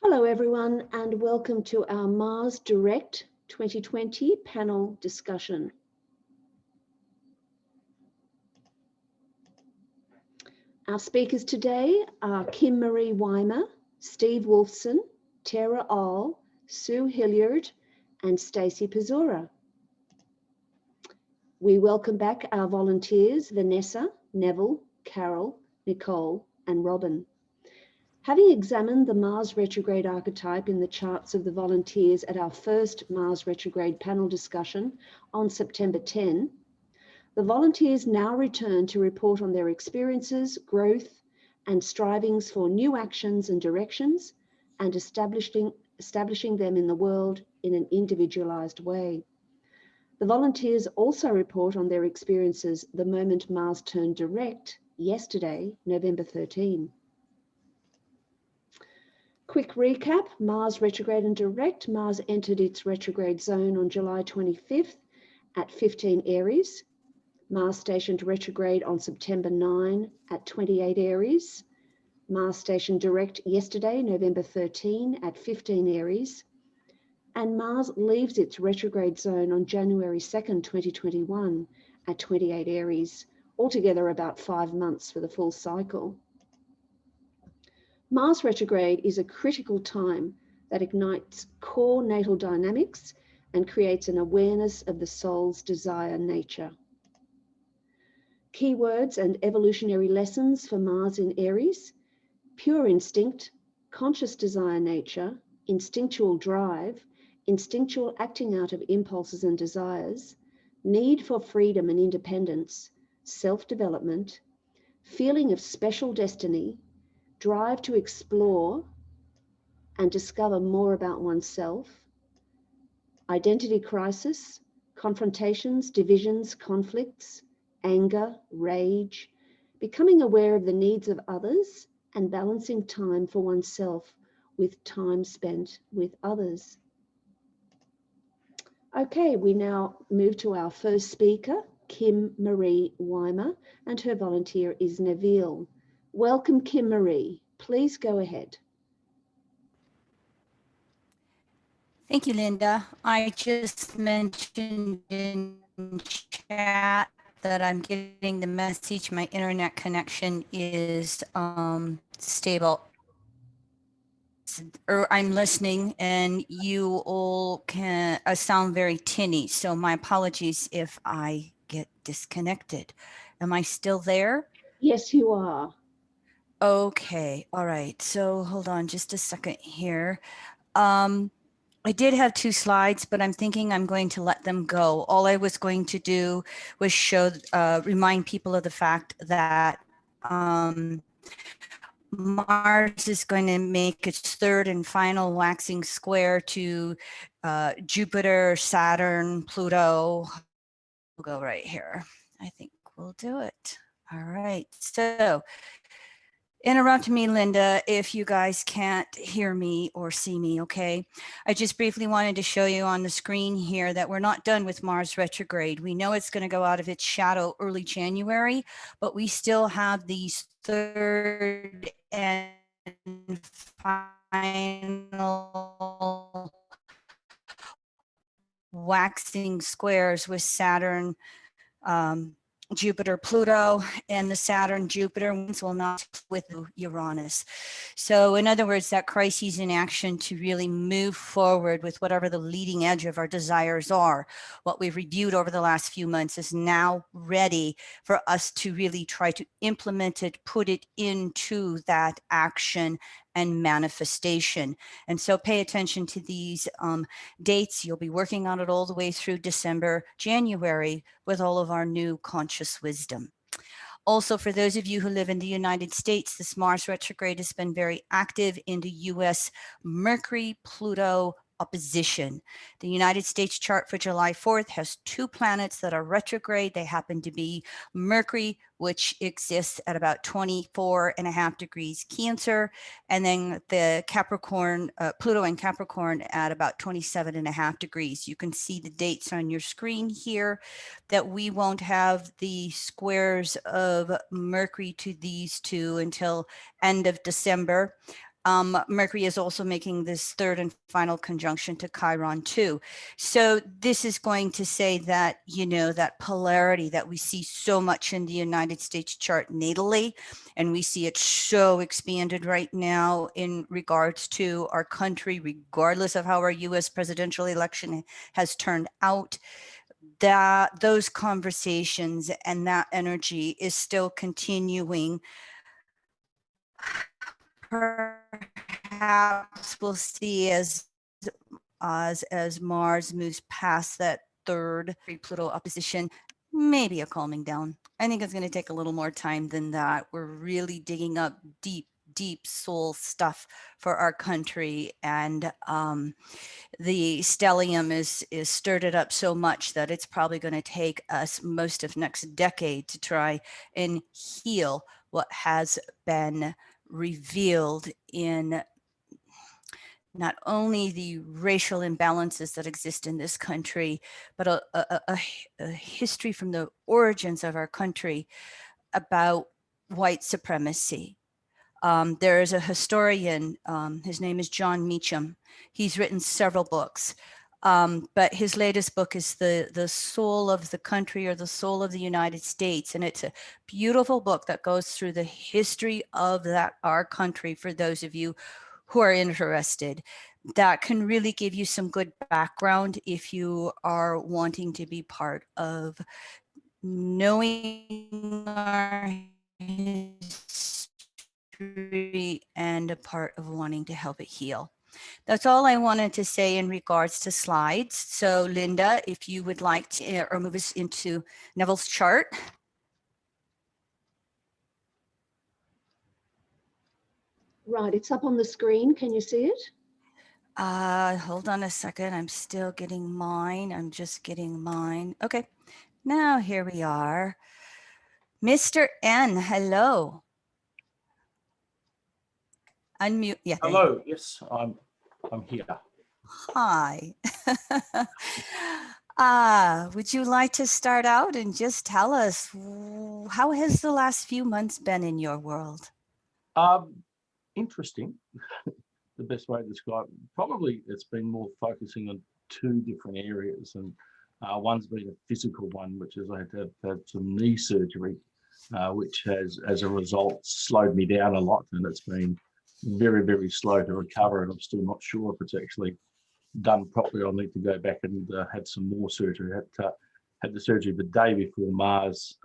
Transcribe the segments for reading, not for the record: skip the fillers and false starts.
Hello everyone and welcome to our Mars Direct 2020 panel discussion. Our speakers today are Kim Marie Weimer, Steve Wolfson, Tara Ahl, Sue Hillyard and Stacie Pazura. We welcome back our volunteers Vanessa, Neville, Carol, Nicole and Robin. Having examined the Mars Retrograde archetype in the charts of the volunteers at our first Mars Retrograde panel discussion on September 10, the volunteers now return to report on their experiences, growth, and strivings for new actions and directions, and establishing them in the world in an individualized way. The volunteers also report on their experiences the moment Mars turned direct yesterday, November 13. Quick recap, Mars retrograde and direct. Mars entered its retrograde zone on July 25th at 15 Aries. Mars stationed retrograde on September 9 at 28 Aries. Mars stationed direct yesterday, November 13 at 15 Aries. And Mars leaves its retrograde zone on January 2nd, 2021 at 28 Aries, altogether about 5 months for the full cycle. Mars retrograde is a critical time that ignites core natal dynamics and creates an awareness of the soul's desire nature. Keywords and evolutionary lessons for Mars in Aries: pure instinct, conscious desire nature, instinctual drive, instinctual acting out of impulses and desires, need for freedom and independence, self-development, feeling of special destiny, drive to explore and discover more about oneself, identity crisis, confrontations, divisions, conflicts, anger, rage, becoming aware of the needs of others and balancing time for oneself with time spent with others. Okay, we now move to our first speaker, Kim Marie Weimer, and her volunteer is Neville. Welcome, Kim Marie. Please go ahead. Thank you, Linda. I just mentioned in chat that I'm getting the message my internet connection is stable. I'm listening and you all can sound very tinny, so my apologies if I get disconnected. Am I still there? Yes, you are. Okay, all right. So hold on just a second here. I did have 2 slides, but I'm thinking I'm going to let them go. All I was going to do was remind people of the fact that Mars is going to make its 3rd and final waxing square to Jupiter, Saturn, Pluto. We'll go right here. I think we'll do it. All right. So interrupt me, Linda, if you guys can't hear me or see me, okay? I just briefly wanted to show you on the screen here that we're not done with Mars retrograde. We know it's going to go out of its shadow early January, but we still have these 3rd and final waxing squares with Saturn, Jupiter, Pluto, and the Saturn, Jupiter ones will not with Uranus. So in other words, that crises in action to really move forward with whatever the leading edge of our desires are. What we've reviewed over the last few months is now ready for us to really try to implement it, put it into that action and manifestation. And so pay attention to these dates. You'll be working on it all the way through December, January with all of our new conscious wisdom. Also, for those of you who live in the United States, this Mars retrograde has been very active in the US Mercury-Pluto opposition. The United States chart for July 4th has 2 planets that are retrograde. They happen to be Mercury, which exists at about 24.5 degrees Cancer, and then the Capricorn, Pluto and Capricorn at about 27.5 degrees. You can see the dates on your screen here, that we won't have the squares of Mercury to these 2 until end of December. Mercury is also making this third and final conjunction to Chiron too. So this is going to say that, you know, that polarity that we see so much in the United States chart natally, and we see it so expanded right now in regards to our country, regardless of how our US presidential election has turned out, that those conversations and that energy is still continuing. Perhaps we'll see as Mars moves past that third Pluto opposition, maybe a calming down. I think it's going to take a little more time than that. We're really digging up deep soul stuff for our country, and the stellium is stirred it up so much that it's probably going to take us most of next decade to try and heal what has been revealed in not only the racial imbalances that exist in this country, but a history from the origins of our country about white supremacy. There is a historian, his name is John Meacham. He's written several books, but his latest book is the Soul of the Country, or the Soul of the United States. And it's a beautiful book that goes through the history of our country for those of you who are interested. That can really give you some good background if you are wanting to be part of knowing our history and a part of wanting to help it heal. That's all I wanted to say in regards to slides. So Linda, if you would like to, or move us into Neville's chart. Right, it's up on the screen. Can you see it? Hold on a second. I'm still getting mine. I'm just getting mine. Okay, now here we are. Mr. N, hello. Unmute. Yeah. Hello. Yes, I'm here. Hi. Would you like to start out and just tell us, how has the last few months been in your world? Interesting. The best way to describe it. Probably it's been more focusing on two different areas, and one's been a physical one, which is I had to have some knee surgery, which has, as a result, slowed me down a lot, and it's been very, very slow to recover, and I'm still not sure if it's actually done properly. I'll need to go back and have some more surgery. Had the surgery the day before Mars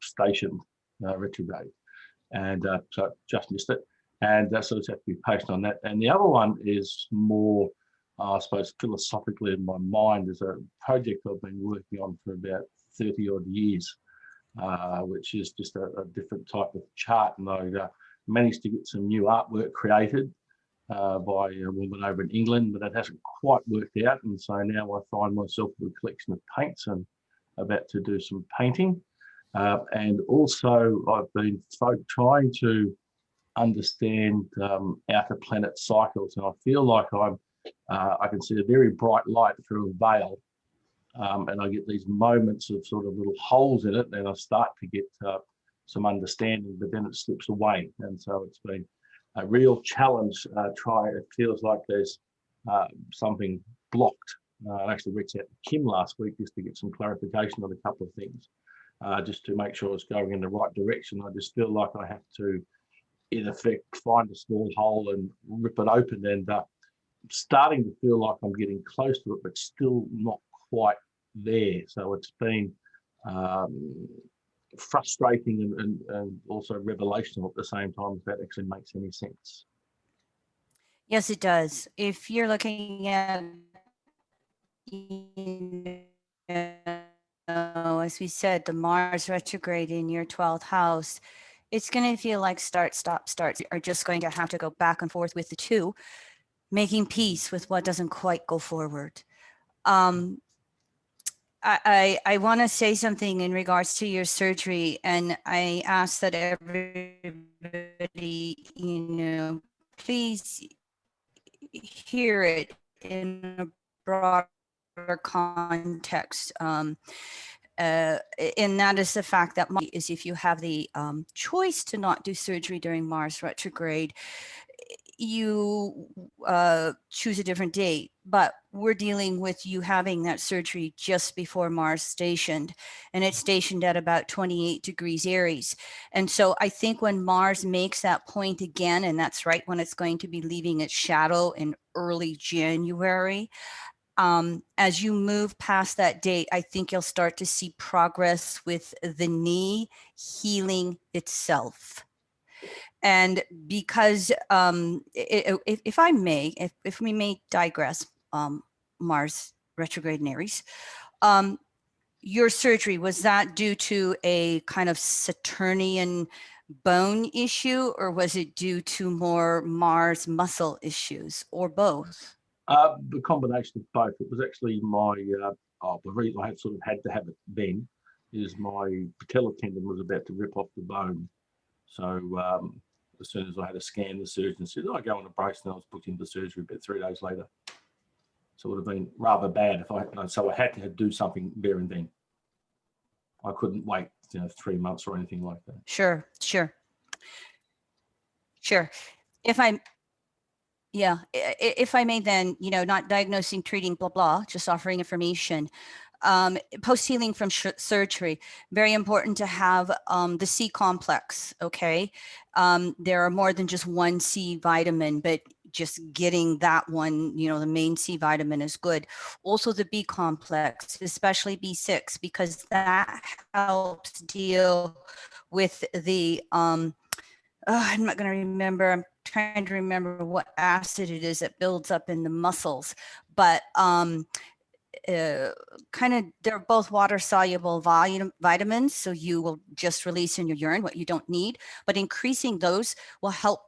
stationed retrograde, and so just missed it. And so it's have to be patient on that. And the other one is more, I suppose, philosophically in my mind, is a project I've been working on for about 30 odd years, which is just a different type of chart. And I managed to get some new artwork created by a woman over in England, but it hasn't quite worked out. And so now I find myself with a collection of paints and about to do some painting. And also I've been trying to understand outer planet cycles, and I feel like I can see a very bright light through a veil, and I get these moments of sort of little holes in it, and I start to get some understanding, but then it slips away. And so it's been a real challenge. It feels like there's something blocked. I actually reached out to Kim last week just to get some clarification on a couple of things, just to make sure it's going in the right direction. I just feel like I have to, in effect, find a small hole and rip it open, and starting to feel like I'm getting close to it, but still not quite there. So it's been frustrating and also revelational at the same time, if that actually makes any sense. Yes, it does. If you're looking at, as we said, the Mars retrograde in your 12th house, it's going to feel like start, stop, starts are just going to have to go back and forth with the two, making peace with what doesn't quite go forward. I want to say something in regards to your surgery, and I ask that everybody, please hear it in a broader context. And that is the fact that if you have the choice to not do surgery during Mars retrograde, you choose a different date, but we're dealing with you having that surgery just before Mars stationed, and it's stationed at about 28 degrees Aries. And so I think when Mars makes that point again, and that's right when it's going to be leaving its shadow in early January, as you move past that date, I think you'll start to see progress with the knee healing itself. And because if I may, if we may digress, Mars retrograde in Aries, your surgery, was that due to a kind of Saturnian bone issue, or was it due to more Mars muscle issues, or both? The combination of both. It was actually my, the reason I had sort of had to have it then is my patella tendon was about to rip off the bone. So as soon as I had a scan, the surgeon said, "Oh, I go on a brace," and I was booked into surgery about 3 days later. So it would have been rather bad if so I had to do something there and then. I couldn't wait, 3 months or anything like that. Sure. If I may then, not diagnosing, treating, blah, blah, just offering information. Post-healing from surgery, very important to have the C complex, okay? There are more than just one C vitamin, but just getting that one, the main C vitamin is good. Also the B complex, especially B6, because that helps deal with the, I'm not going to remember, I'm trying to remember what acid it is that builds up in the muscles, but kind of, they're both water soluble vitamins, so you will just release in your urine what you don't need, but increasing those will help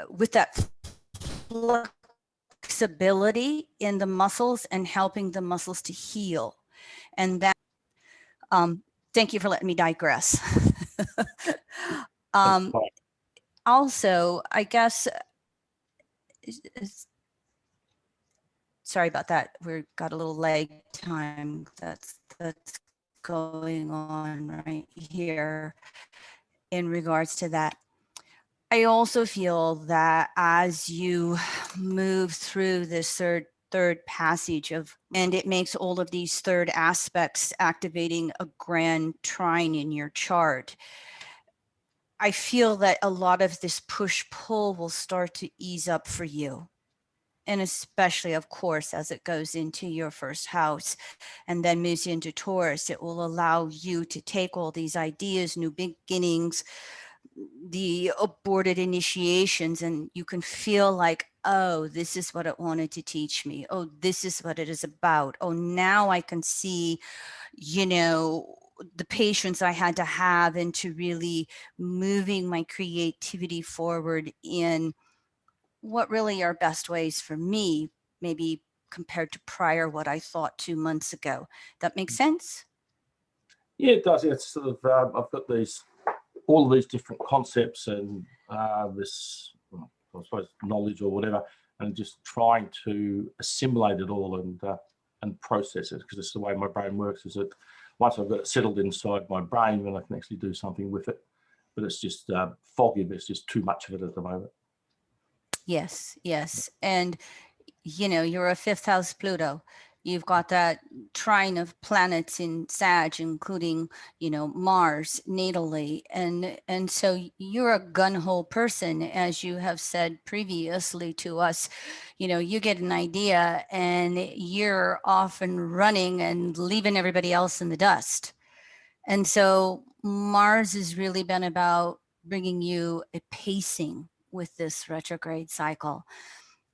with that flexibility in the muscles and helping the muscles to heal. And that, thank you for letting me digress. Also, I guess, sorry about that. We've got a little lag time that's going on right here in regards to that. I also feel that as you move through this third passage and it makes all of these third aspects activating a grand trine in your chart, I feel that a lot of this push-pull will start to ease up for you. And especially, of course, as it goes into your first house and then moves into Taurus, it will allow you to take all these ideas, new beginnings, the aborted initiations, and you can feel like, oh, this is what it wanted to teach me. Oh, this is what it is about. Oh, now I can see, the patience I had to have into really moving my creativity forward in what really are best ways for me, maybe compared to prior what I thought 2 months ago. That makes sense? Yeah, it does. It's sort of, I've got all of these different concepts and this, I suppose, knowledge or whatever, and just trying to assimilate it all and process it, because it's the way my brain works, is that once I've got it settled inside my brain, then I can actually do something with it. But it's just foggy. There's just too much of it at the moment. Yes. And, you're a 5th house Pluto. You've got that trine of planets in Sag, including, Mars natally. And so you're a gun-ho person, as you have said previously to us. You get an idea and you're off and running and leaving everybody else in the dust. And so Mars has really been about bringing you a pacing with this retrograde cycle.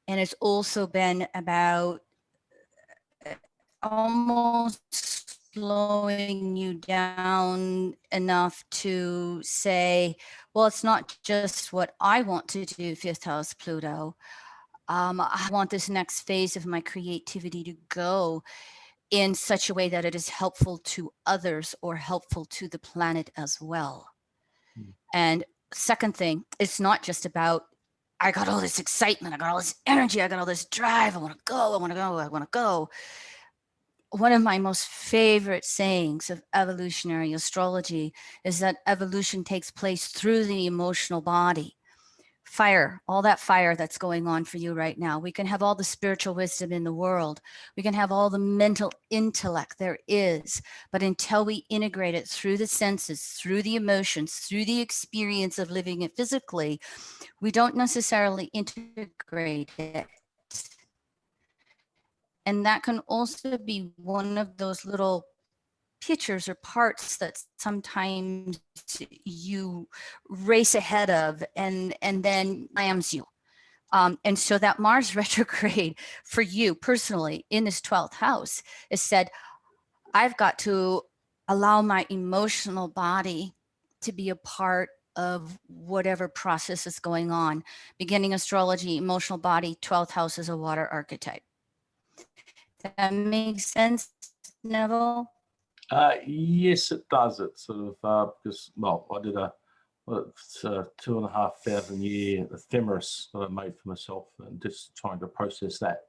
And it's also been about almost slowing you down enough to say, well, it's not just what I want to do, 5th house Pluto. I want this next phase of my creativity to go in such a way that it is helpful to others or helpful to the planet as well. And second thing, it's not just about, I got all this excitement, I got all this energy, I got all this drive, I want to go. One of my most favorite sayings of evolutionary astrology is that evolution takes place through the emotional body. fire, all that fire that's going on for you right now. We can have all the spiritual wisdom in the world. We can have all the mental intellect there is, but until we integrate it through the senses, through the emotions, through the experience of living it physically, we don't necessarily integrate it. And that can also be one of those little pictures or parts that sometimes you race ahead of and then slams you. And so that Mars retrograde for you personally in this 12th house is said, I've got to allow my emotional body to be a part of whatever process is going on. Beginning astrology, emotional body, 12th house is a water archetype. That makes sense, Neville? Yes, it does. It's sort of because, well, I did a 2,500 year ephemeris that I made for myself, and just trying to process that,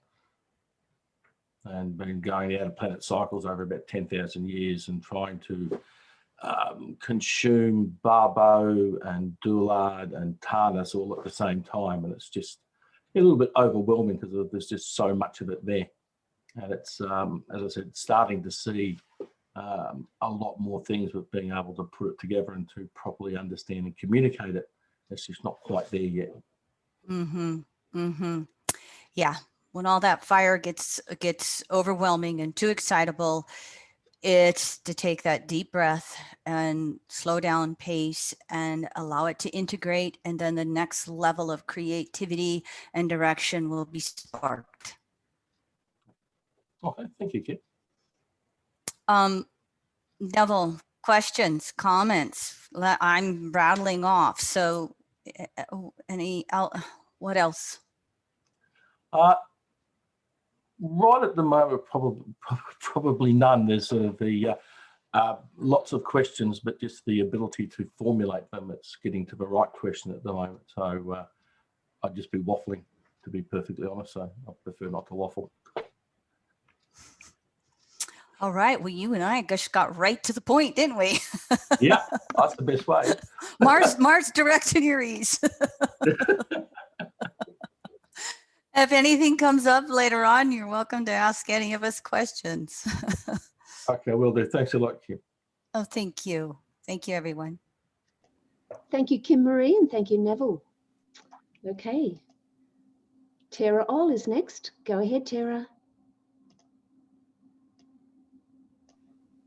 and been going out of planet cycles over about 10,000 years and trying to consume Barbo and Dulard and Tarnus all at the same time, and it's just a little bit overwhelming because there's just so much of it there, and it's as I said, starting to see a lot more things, with being able to put it together and to properly understand and communicate it. It's just not quite there yet. Mm-hmm. Mm-hmm. Yeah. When all that fire gets overwhelming and too excitable, it's to take that deep breath and slow down pace and allow it to integrate. And then the next level of creativity and direction will be sparked. Okay, thank you, Kit. Neville, questions, comments? I'm rattling off. So what else? Right at the moment, probably none. There's sort of the lots of questions, but just the ability to formulate them. It's getting to the right question at the moment. So I'd just be waffling, to be perfectly honest. So I prefer not to waffle. All right. Well, you and I just got right to the point, didn't we? Yeah, that's the best way. Mars direct in Aries. If anything comes up later on, you're welcome to ask any of us questions. Okay, will do. Thanks a lot, Kim. Oh, thank you. Thank you, everyone. Thank you, Kim Marie, and thank you, Neville. Okay. Tara Oll is next. Go ahead, Tara.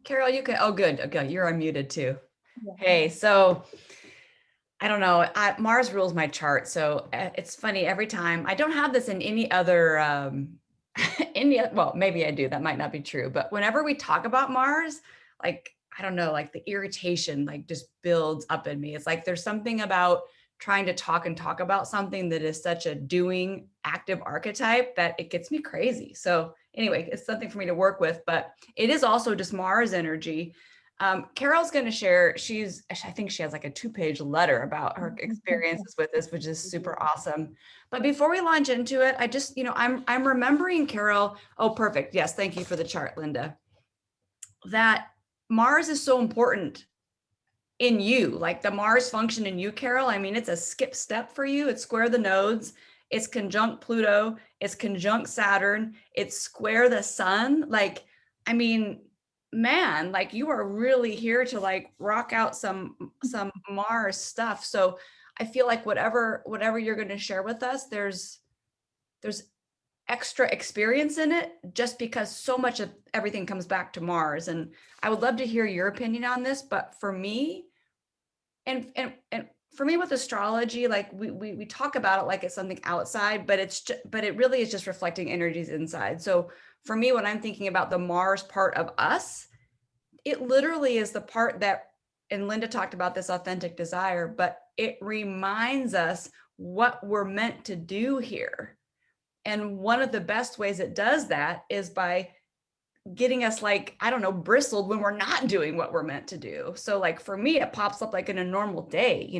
Carol, you can, oh, good. Okay, you're unmuted too. Yeah. Hey, so I don't know, Mars rules my chart. So it's funny, every time, I don't have this in any other, well, maybe I do, that might not be true, but whenever we talk about Mars, like, I don't know, like the irritation, like just builds up in me. It's like, there's something about trying to talk about something that is such a doing active archetype that it gets me crazy. So anyway, it's something for me to work with, but it is also just Mars energy. Carol's going to share, I think she has like a 2-page letter about her experiences with this, which is super awesome. But before we launch into it, I just, I'm remembering Carol. Oh, perfect. Yes. Thank you for the chart, Linda. That Mars is so important in you, like the Mars function in you, Carol. I mean, it's a skip step for you. It's square the nodes. It's conjunct Pluto. It's conjunct Saturn. It's square the sun. Like, I mean, man, like you are really here to like rock out some Mars stuff. So I feel like whatever you're going to share with us, there's extra experience in it, just because so much of everything comes back to Mars. And I would love to hear your opinion on this. But for me, and for me with astrology, like we talk about it like it's something outside, but it really is just reflecting energies inside. So for me, when I'm thinking about the Mars part of us, it literally is the part that, and Linda talked about this authentic desire, but it reminds us what we're meant to do here. And one of the best ways it does that is by getting us like, I don't know, bristled when we're not doing what we're meant to do. So like for me, it pops up like in a normal day,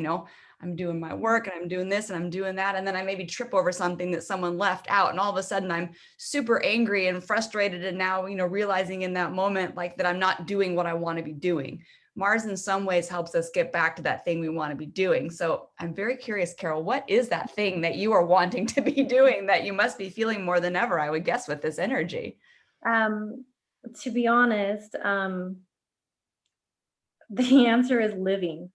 I'm doing my work and I'm doing this and I'm doing that. And then I maybe trip over something that someone left out. And all of a sudden I'm super angry and frustrated. And now, realizing in that moment, like that I'm not doing what I want to be doing. Mars in some ways helps us get back to that thing we want to be doing. So I'm very curious, Carol, what is that thing that you are wanting to be doing that you must be feeling more than ever, I would guess, with this energy? To be honest, the answer is living,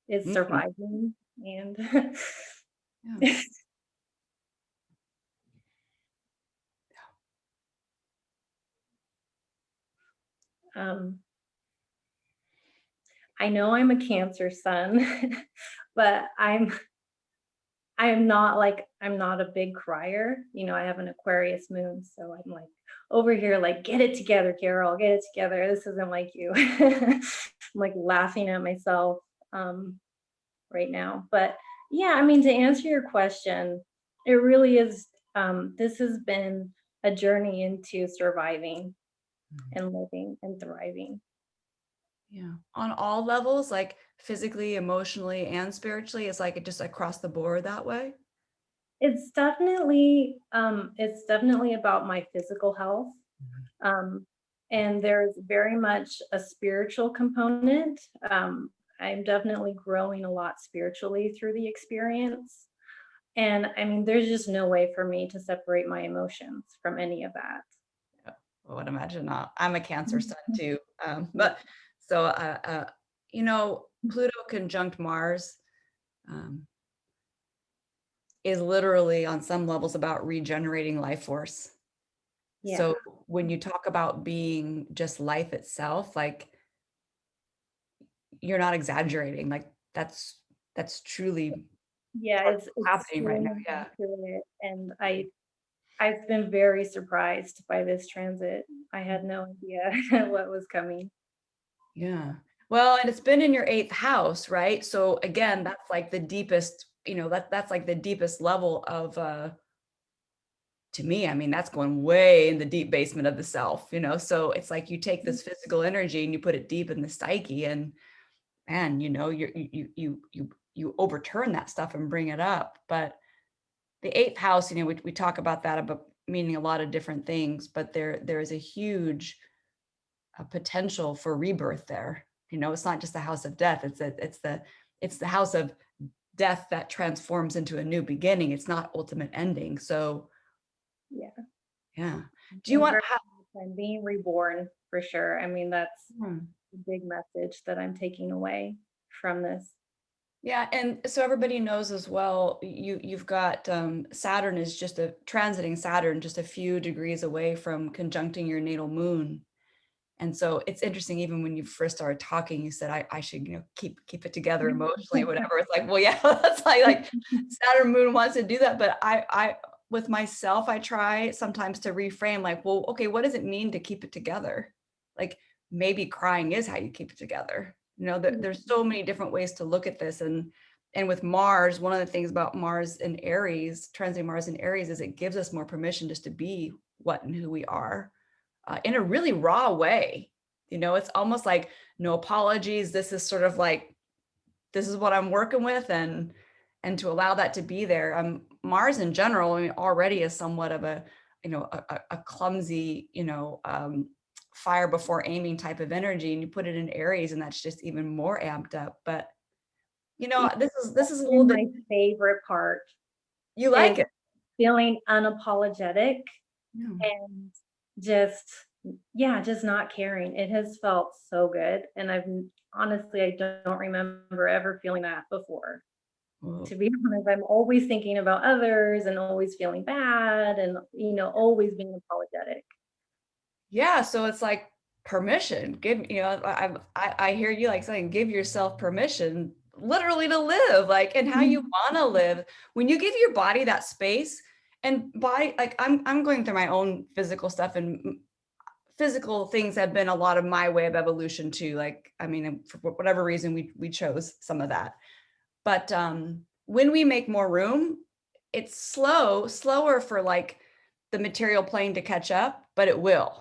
is surviving. And Yeah. I know I'm a Cancer sun, but I'm not a big crier. You know, I have an Aquarius moon, so I'm like over here, like, get it together, Carol, get it together. This isn't like you. I'm like laughing at myself right now. But yeah, I mean, to answer your question, it really is, this has been a journey into surviving and living and thriving. Yeah. On all levels, like physically, emotionally, and spiritually, it's like it just across the board that way. It's definitely about my physical health. And there's very much a spiritual component. I'm definitely growing a lot spiritually through the experience. And I mean, there's just no way for me to separate my emotions from any of that. Yeah, I would imagine not. I'm a Cancer sun too. But so, you know, Pluto conjunct Mars is literally on some levels about regenerating life force. Yeah. So when you talk about being just life itself, like you're not exaggerating, like that's truly Yeah, it's happening right now. extremely Yeah. accurate. And I've been very surprised by this transit. I had no idea what was coming. Yeah. Well, and it's been in your 8th house, right? So again, that's like the deepest, you know, that's like the deepest level of to me, I mean, that's going way in the deep basement of the self, you know. So it's like you take this physical energy and you put it deep in the psyche, and man, you know, you overturn that stuff and bring it up. But the 8th house, you know, we talk about that about meaning a lot of different things, but there is a huge potential for rebirth there. You know, it's not just the house of death. It's the house of death that transforms into a new beginning. It's not ultimate ending. So yeah. Do you want? I'm being reborn for sure. I mean, that's the big message that I'm taking away from this. Yeah, and so everybody knows as well, you've got Saturn is just transiting Saturn just a few degrees away from conjuncting your natal moon. And so it's interesting, even when you first started talking, you said I should, you know, keep it together emotionally, whatever. It's like, well, yeah, that's like Saturn moon wants to do that. But I with myself, I try sometimes to reframe, like, well, okay, what does it mean to keep it together? Like maybe crying is how you keep it together. You know, there's so many different ways to look at this. And with Mars, one of the things about Mars in Aries, transiting Mars in Aries, is it gives us more permission just to be what and who we are in a really raw way. You know, it's almost like no apologies. This is sort of like, this is what I'm working with, and to allow that to be there. Mars in general, I mean, already is somewhat of a, you know, a clumsy, you know, fire before aiming type of energy, and you put it in Aries, and that's just even more amped up. But you know, this is a little bit my favorite part. You like it? Feeling unapologetic and just not caring. It has felt so good, and I don't remember ever feeling that before. Whoa. To be honest, I'm always thinking about others and always feeling bad, and you know, always being apologetic. Yeah, so it's like permission. Give, you know, I hear you like saying, give yourself permission, literally, to live, like, and how you want to live. When you give your body that space, and by like, I'm going through my own physical stuff, and physical things have been a lot of my way of evolution too. Like, I mean, for whatever reason, we chose some of that. But when we make more room, it's slower for like the material plane to catch up, but it will.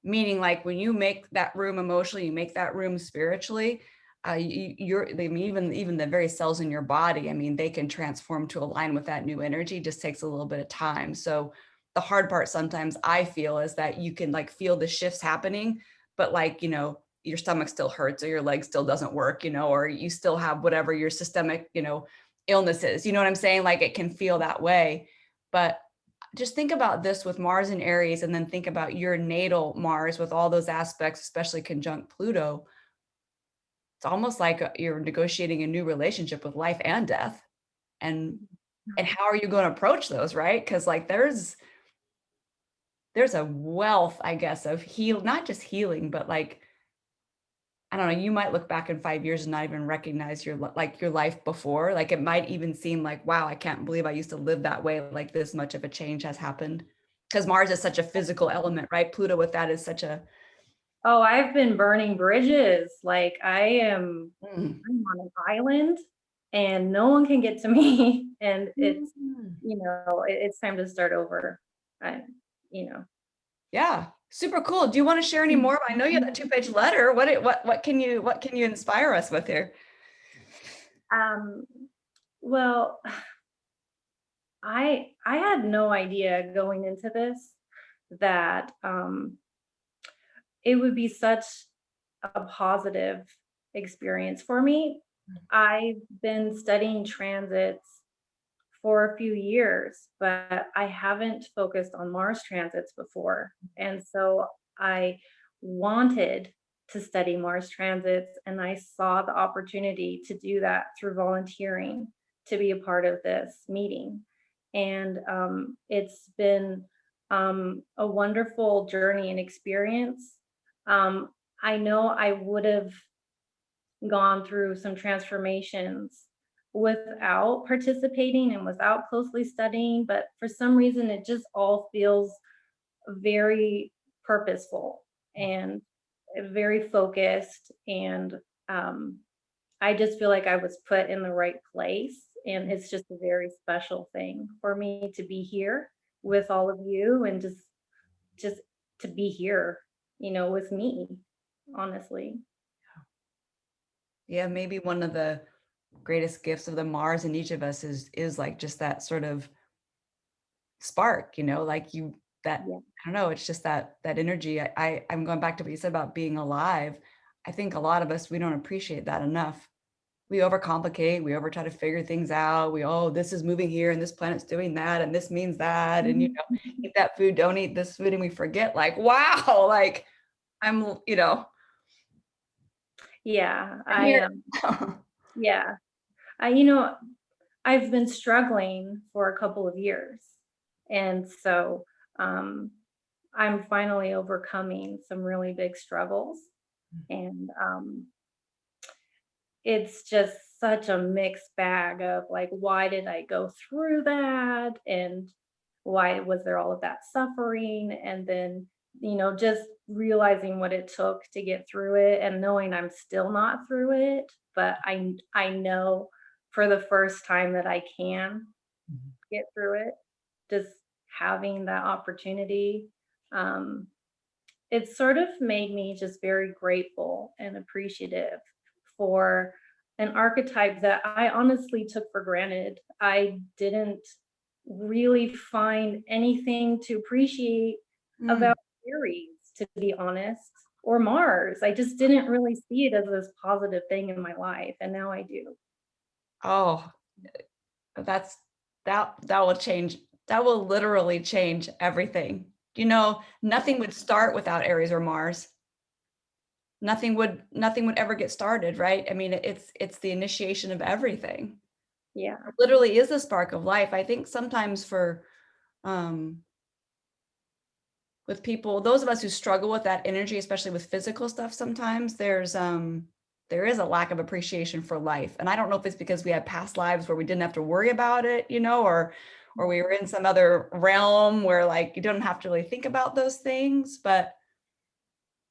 Meaning, like, when you make that room emotionally, you make that room spiritually, even the very cells in your body, I mean, they can transform to align with that new energy. Just takes a little bit of time. So the hard part sometimes I feel is that you can like feel the shifts happening, but like, you know, your stomach still hurts or your leg still doesn't work, you know, or you still have whatever your systemic, you know, illness is, you know what I'm saying? Like it can feel that way. But just think about this with Mars in Aries, and then think about your natal Mars with all those aspects, especially conjunct Pluto. It's almost like you're negotiating a new relationship with life and death. And how are you going to approach those, right? Because like there's a wealth, I guess, of not just healing, but like, I don't know, you might look back in 5 years and not even recognize your life before. Like it might even seem like, wow, I can't believe I used to live that way. Like this much of a change has happened. Because Mars is such a physical element, right? Pluto with that is such a... Oh, I've been burning bridges. Like I'm on an island and no one can get to me. And it's, you know, it's time to start over. You know. Yeah, super cool. Do you want to share any more? I know you have that 2-page letter. What can you inspire us with here? Well, I had no idea going into this that it would be such a positive experience for me. I've been studying transits for a few years, but I haven't focused on Mars transits before. And so I wanted to study Mars transits, and I saw the opportunity to do that through volunteering to be a part of this meeting. And it's been a wonderful journey and experience. I know I would have gone through some transformations without participating and without closely studying, but for some reason it just all feels very purposeful and very focused. And I just feel like I was put in the right place, and it's just a very special thing for me to be here with all of you, and just to be here, you know, with me, honestly. Yeah, maybe one of the greatest gifts of the Mars in each of us is like just that sort of spark, you know, like I don't know, it's just that energy. I'm going back to what you said about being alive. I think a lot of us, we don't appreciate that enough. We overcomplicate, we over try to figure things out. This is moving here and this planet's doing that and this means that, and you know, eat that food, don't eat this food, and we forget like, wow, like I'm, you know. Yeah, I am. Yeah. You know, I've been struggling for a couple of years. And so I'm finally overcoming some really big struggles. And it's just such a mixed bag of like, why did I go through that? And why was there all of that suffering? And then, you know, just realizing what it took to get through it, and knowing I'm still not through it, but I know for the first time that I can get through it. Just having that opportunity, it sort of made me just very grateful and appreciative for an archetype that I honestly took for granted. I didn't really find anything to appreciate about Aries, to be honest, or Mars. I just didn't really see it as this positive thing in my life, and now I do. Oh, that will change. That will literally change everything. You know, nothing would start without Aries or Mars. Nothing would ever get started, right? I mean, it's the initiation of everything. Yeah. It literally is the spark of life. I think sometimes with people, those of us who struggle with that energy, especially with physical stuff, sometimes there is a lack of appreciation for life. And I don't know if it's because we had past lives where we didn't have to worry about it, you know, or we were in some other realm where like you don't have to really think about those things. But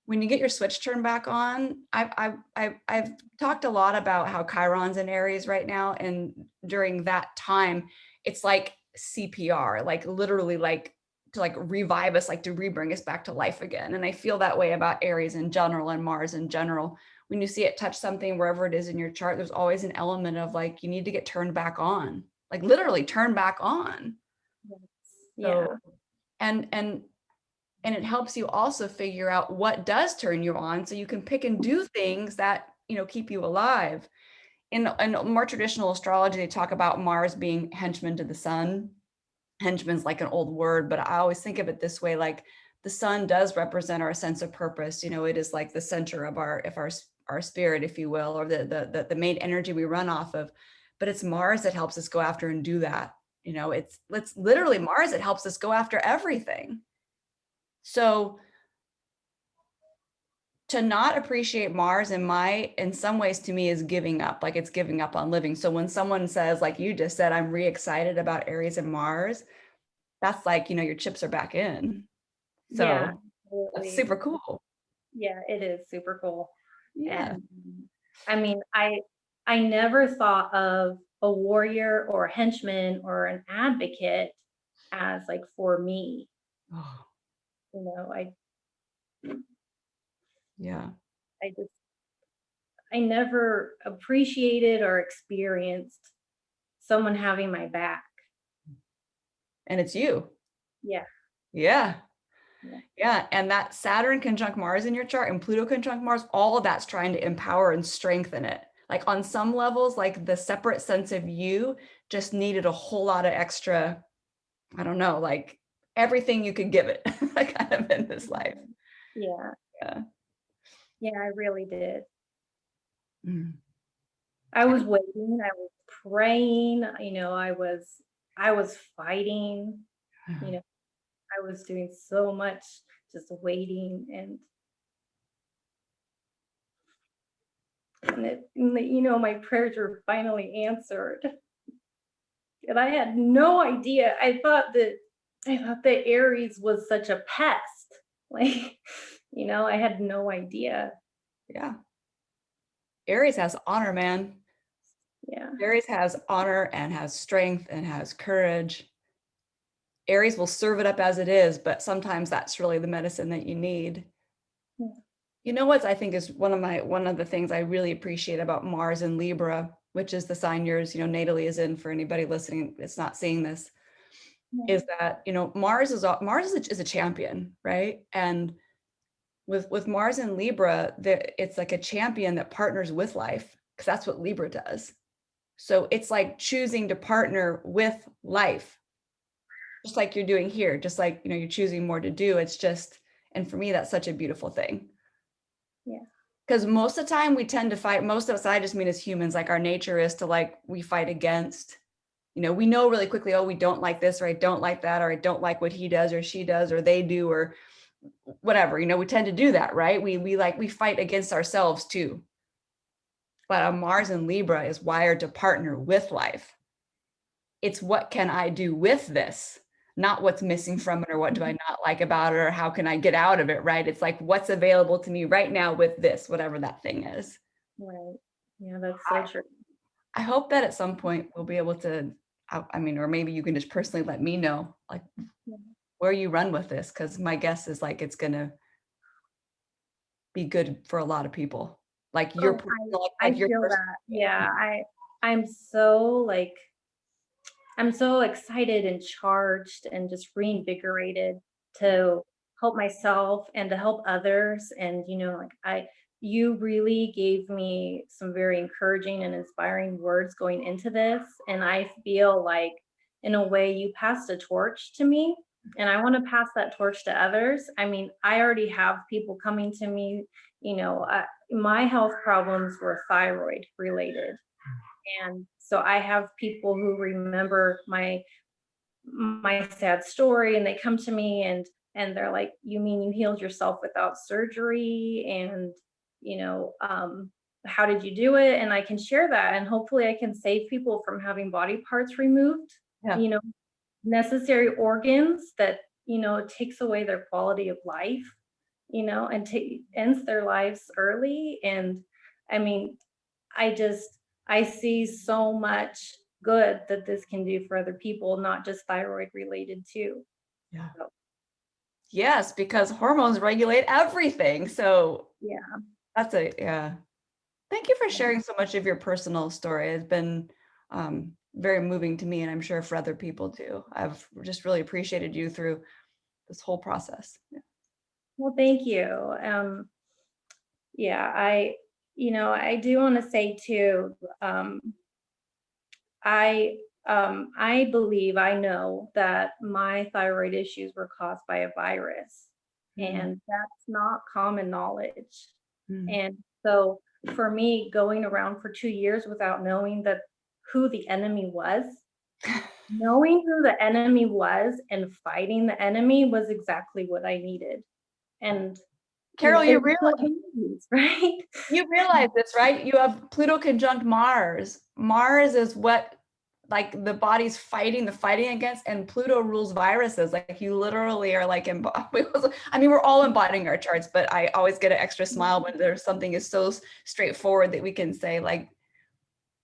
when you get your switch turned back on, I've talked a lot about how Chiron's in Aries right now, and during that time, it's like CPR, like literally like to like revive us, like to rebring us back to life again. And I feel that way about Aries in general and Mars in general. When you see it touch something, wherever it is in your chart, there's always an element of like, you need to get turned back on, like literally turn back on. Yeah. So, and And it helps you also figure out what does turn you on, so you can pick and do things that, you know, keep you alive. In more traditional astrology, they talk about Mars being henchman to the sun. Henchman's like an old word, but I always think of it this way, like the sun does represent our sense of purpose. You know, it is like the center of our spirit, if you will, or the main energy we run off of. But it's Mars that helps us go after and do that. You know, it's literally Mars that helps us go after everything. So to not appreciate Mars in some ways to me is giving up, like it's giving up on living. So when someone says, like you just said, I'm re-excited about Aries and Mars, that's like, you know, your chips are back in. So Yeah, that's absolutely. super cool. Yeah, it is super cool. Yeah. And I mean, I never thought of a warrior or a henchman or an advocate as like for me. Oh, You know, yeah. I never appreciated or experienced someone having my back. And it's you. Yeah. Yeah. Yeah. Yeah. And that Saturn conjunct Mars in your chart and Pluto conjunct Mars, all of that's trying to empower and strengthen it. Like on some levels, like the separate sense of you just needed a whole lot of extra, I don't know, like everything you could give it kind of in this life. Yeah. Yeah. Yeah, I really did. Mm. I was waiting, I was praying, you know, I was fighting, you know, I was doing so much just waiting and you know, my prayers were finally answered. And I had no idea. I thought that Aries was such a pest. Like, you know, I had no idea. Yeah. Aries has honor, man. Yeah. Aries has honor and has strength and has courage. Aries will serve it up as it is, but sometimes that's really the medicine that you need. Yeah. You know what I think is one of the things I really appreciate about Mars in Libra, which is the sign yours, you know, natally is in, for anybody listening that's not seeing this, Yeah. is that, you know, Mars is a champion, right? And with Mars in Libra, it's like a champion that partners with life, because that's what Libra does. So it's like choosing to partner with life, just like you're doing here, just like, you know, you're choosing more to do. It's just, and for me, that's such a beautiful thing. Yeah. Because most of the time we tend to fight, most of us, I just mean as humans, like our nature is to like, we fight against, you know, we know really quickly, oh, we don't like this, or I don't like that, or I don't like what he does or she does, or they do, or whatever, you know, we tend to do that, right? We fight against ourselves too. But a Mars in Libra is wired to partner with life. It's what can I do with this? Not what's missing from it, or what do I not like about it, or how can I get out of it, right? It's like what's available to me right now with this, whatever that thing is. Right. Yeah, that's so true. I hope that at some point we'll be able to, I mean, or maybe you can just personally let me know, like, where you run with this, because my guess is like it's gonna be good for a lot of people. Like your personal, I like your feel personal, that. Yeah, I'm so like I'm so excited and charged and just reinvigorated to help myself and to help others. And, you know, like you really gave me some very encouraging and inspiring words going into this. And I feel like, in a way, you passed a torch to me. And I want to pass that torch to others. I mean, I already have people coming to me, you know, my health problems were thyroid related. And so I have people who remember my sad story, and they come to me and they're like, you mean you healed yourself without surgery? And you know, how did you do it? And I can share that, and hopefully I can save people from having body parts removed. Yeah. You know, necessary organs that, you know, it takes away their quality of life, you know, and ends their lives early. And I mean, I see so much good that this can do for other people, not just thyroid related too. Yeah. So, Yes, because hormones regulate everything. So yeah. yeah. Thank you for sharing so much of your personal story. It's been very moving to me, and I'm sure for other people too. I've just really appreciated you through this whole process. Yeah. Well, thank you. Yeah, I do want to say too, I believe, I know that my thyroid issues were caused by a virus, and that's not common knowledge. And so for me, going around for 2 years without knowing that who the enemy was, knowing who the enemy was and fighting the enemy was exactly what I needed. And Carol, it still is, right? you realize this, right? You have Pluto conjunct Mars. Mars is what like the body's fighting against, and Pluto rules viruses. Like you literally are like, I mean, we're all embodying our charts, but I always get an extra smile when there's something is so straightforward that we can say like,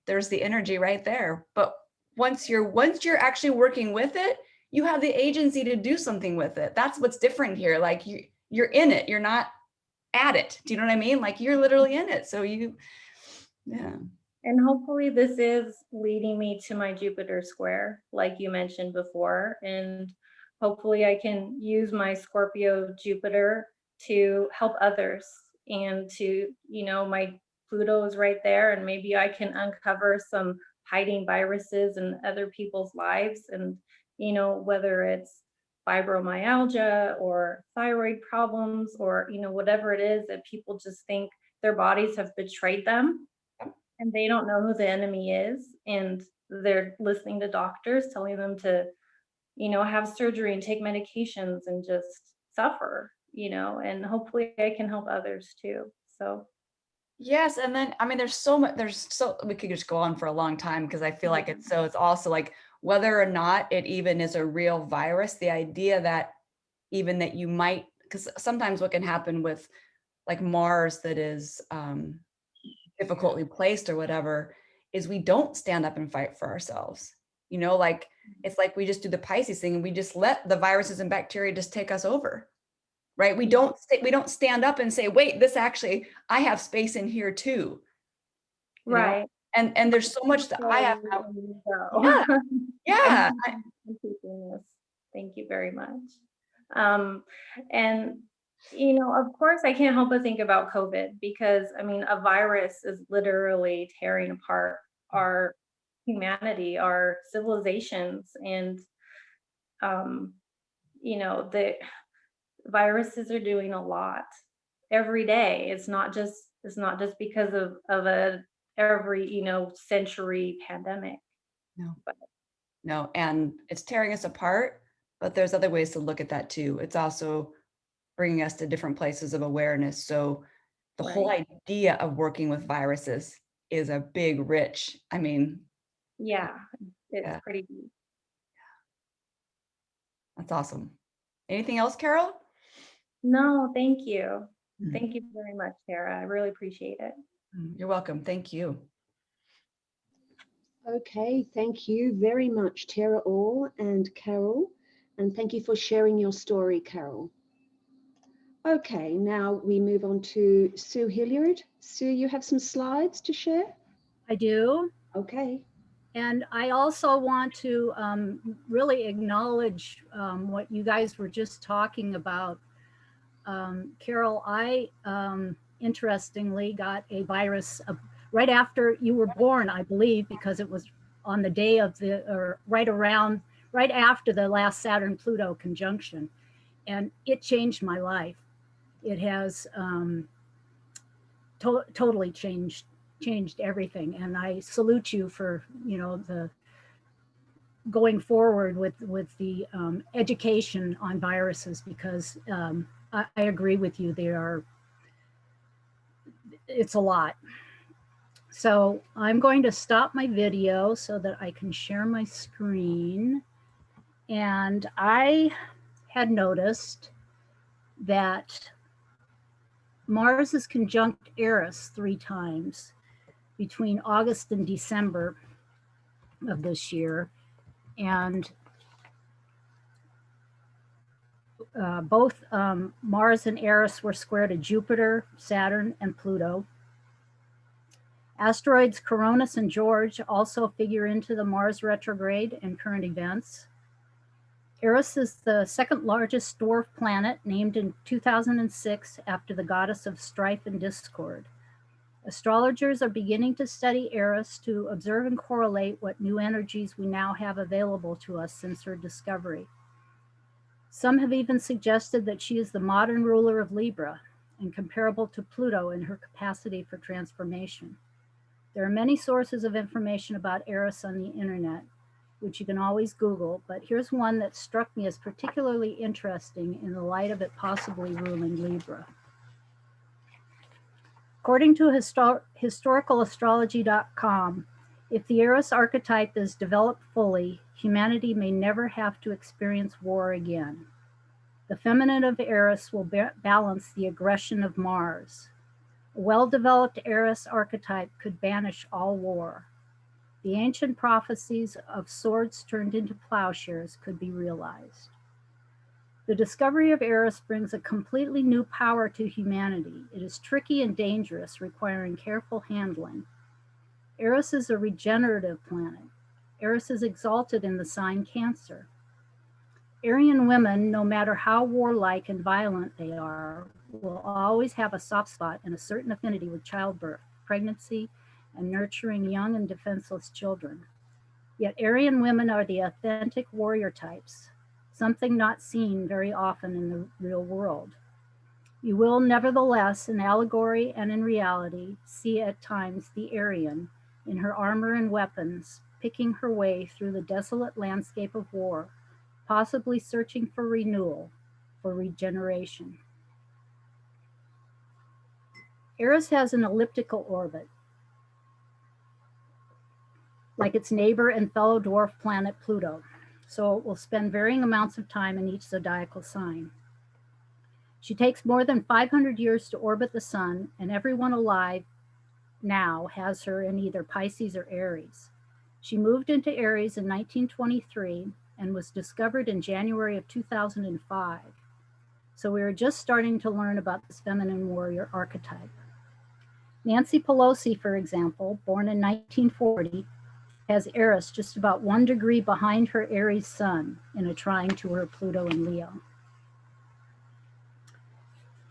there's the energy right there. But once you're actually working with it, you have the agency to do something with it. That's what's different here. Like you're in it, you're not at it. Do you know what I mean? Like you're literally in it. So yeah. And hopefully this is leading me to my Jupiter square, like you mentioned before. And hopefully I can use my Scorpio Jupiter to help others, and to, my Pluto is right there, and maybe I can uncover some hiding viruses in other people's lives. And, whether it's fibromyalgia or thyroid problems, or, whatever it is that people just think their bodies have betrayed them, and they don't know who the enemy is, and they're listening to doctors telling them to, have surgery and take medications and just suffer, and hopefully I can help others too. So Yes, and then I mean, we could just go on for a long time because I feel like it's also like whether or not it even is a real virus, the idea that even that you might, because sometimes what can happen with like Mars that is difficultly placed or whatever, is we don't stand up and fight for ourselves. Like it's like we just do the Pisces thing and we just let the viruses and bacteria just take us over. Right? We don't stand up and say, wait, this actually, I have space in here too. right. And there's so much that I have now. Yeah. Yeah. I'm keeping this. Thank you very much. And of course I can't help but think about COVID, because I mean, a virus is literally tearing apart our humanity, our civilizations. And the viruses are doing a lot every day. It's not just because of a every century pandemic. No, and it's tearing us apart, but there's other ways to look at that too. It's also bringing us to different places of awareness. So the whole idea of working with viruses is a big, rich, I mean. Yeah, it's pretty deep. That's awesome. Anything else, Carol? No, thank you. Thank you very much, Sarah. I really appreciate it. You're welcome. Thank you. Okay, thank you very much, Tara All and Carol. And thank you for sharing your story, Carol. Okay, now we move on to Sue Hillyard. Sue, you have some slides to share? I do. Okay. And I also want to really acknowledge what you guys were just talking about. Carol, I interestingly got a virus right after you were born, I believe, because it was on the day of right after the last Saturn-Pluto conjunction. And it changed my life. It has totally changed everything. And I salute you for, the going forward with the education on viruses, because I agree with you. It's a lot. So I'm going to stop my video so that I can share my screen. And I had noticed that Mars is conjunct Eris 3 times between August and December of this year. And both Mars and Eris were square to Jupiter, Saturn, and Pluto. Asteroids Coronis and George also figure into the Mars retrograde and current events. Eris is the second largest dwarf planet, named in 2006 after the goddess of strife and discord. Astrologers are beginning to study Eris to observe and correlate what new energies we now have available to us since her discovery. Some have even suggested that she is the modern ruler of Libra and comparable to Pluto in her capacity for transformation. There are many sources of information about Eris on the internet, which you can always Google, but here's one that struck me as particularly interesting in the light of it possibly ruling Libra. According to historicalastrology.com, if the Eris archetype is developed fully, humanity may never have to experience war again. The feminine of Eris will balance the aggression of Mars. A well-developed Eris archetype could banish all war. The ancient prophecies of swords turned into plowshares could be realized. The discovery of Eris brings a completely new power to humanity. It is tricky and dangerous, requiring careful handling. Eris is a regenerative planet. Eris is exalted in the sign Cancer. Aryan women, no matter how warlike and violent they are, will always have a soft spot and a certain affinity with childbirth, pregnancy, and nurturing young and defenseless children. Yet Aryan women are the authentic warrior types, something not seen very often in the real world. You will nevertheless, in allegory and in reality, see at times the Aryan in her armor and weapons, picking her way through the desolate landscape of war, possibly searching for renewal, for regeneration. Eris has an elliptical orbit, like its neighbor and fellow dwarf planet Pluto, so it will spend varying amounts of time in each zodiacal sign. She takes more than 500 years to orbit the sun, and everyone alive now has her in either Pisces or Aries. She moved into Aries in 1923 and was discovered in January of 2005. So we are just starting to learn about this feminine warrior archetype. Nancy Pelosi, for example, born in 1940, has Eris just about 1 degree behind her Aries sun in a trine to her Pluto and Leo.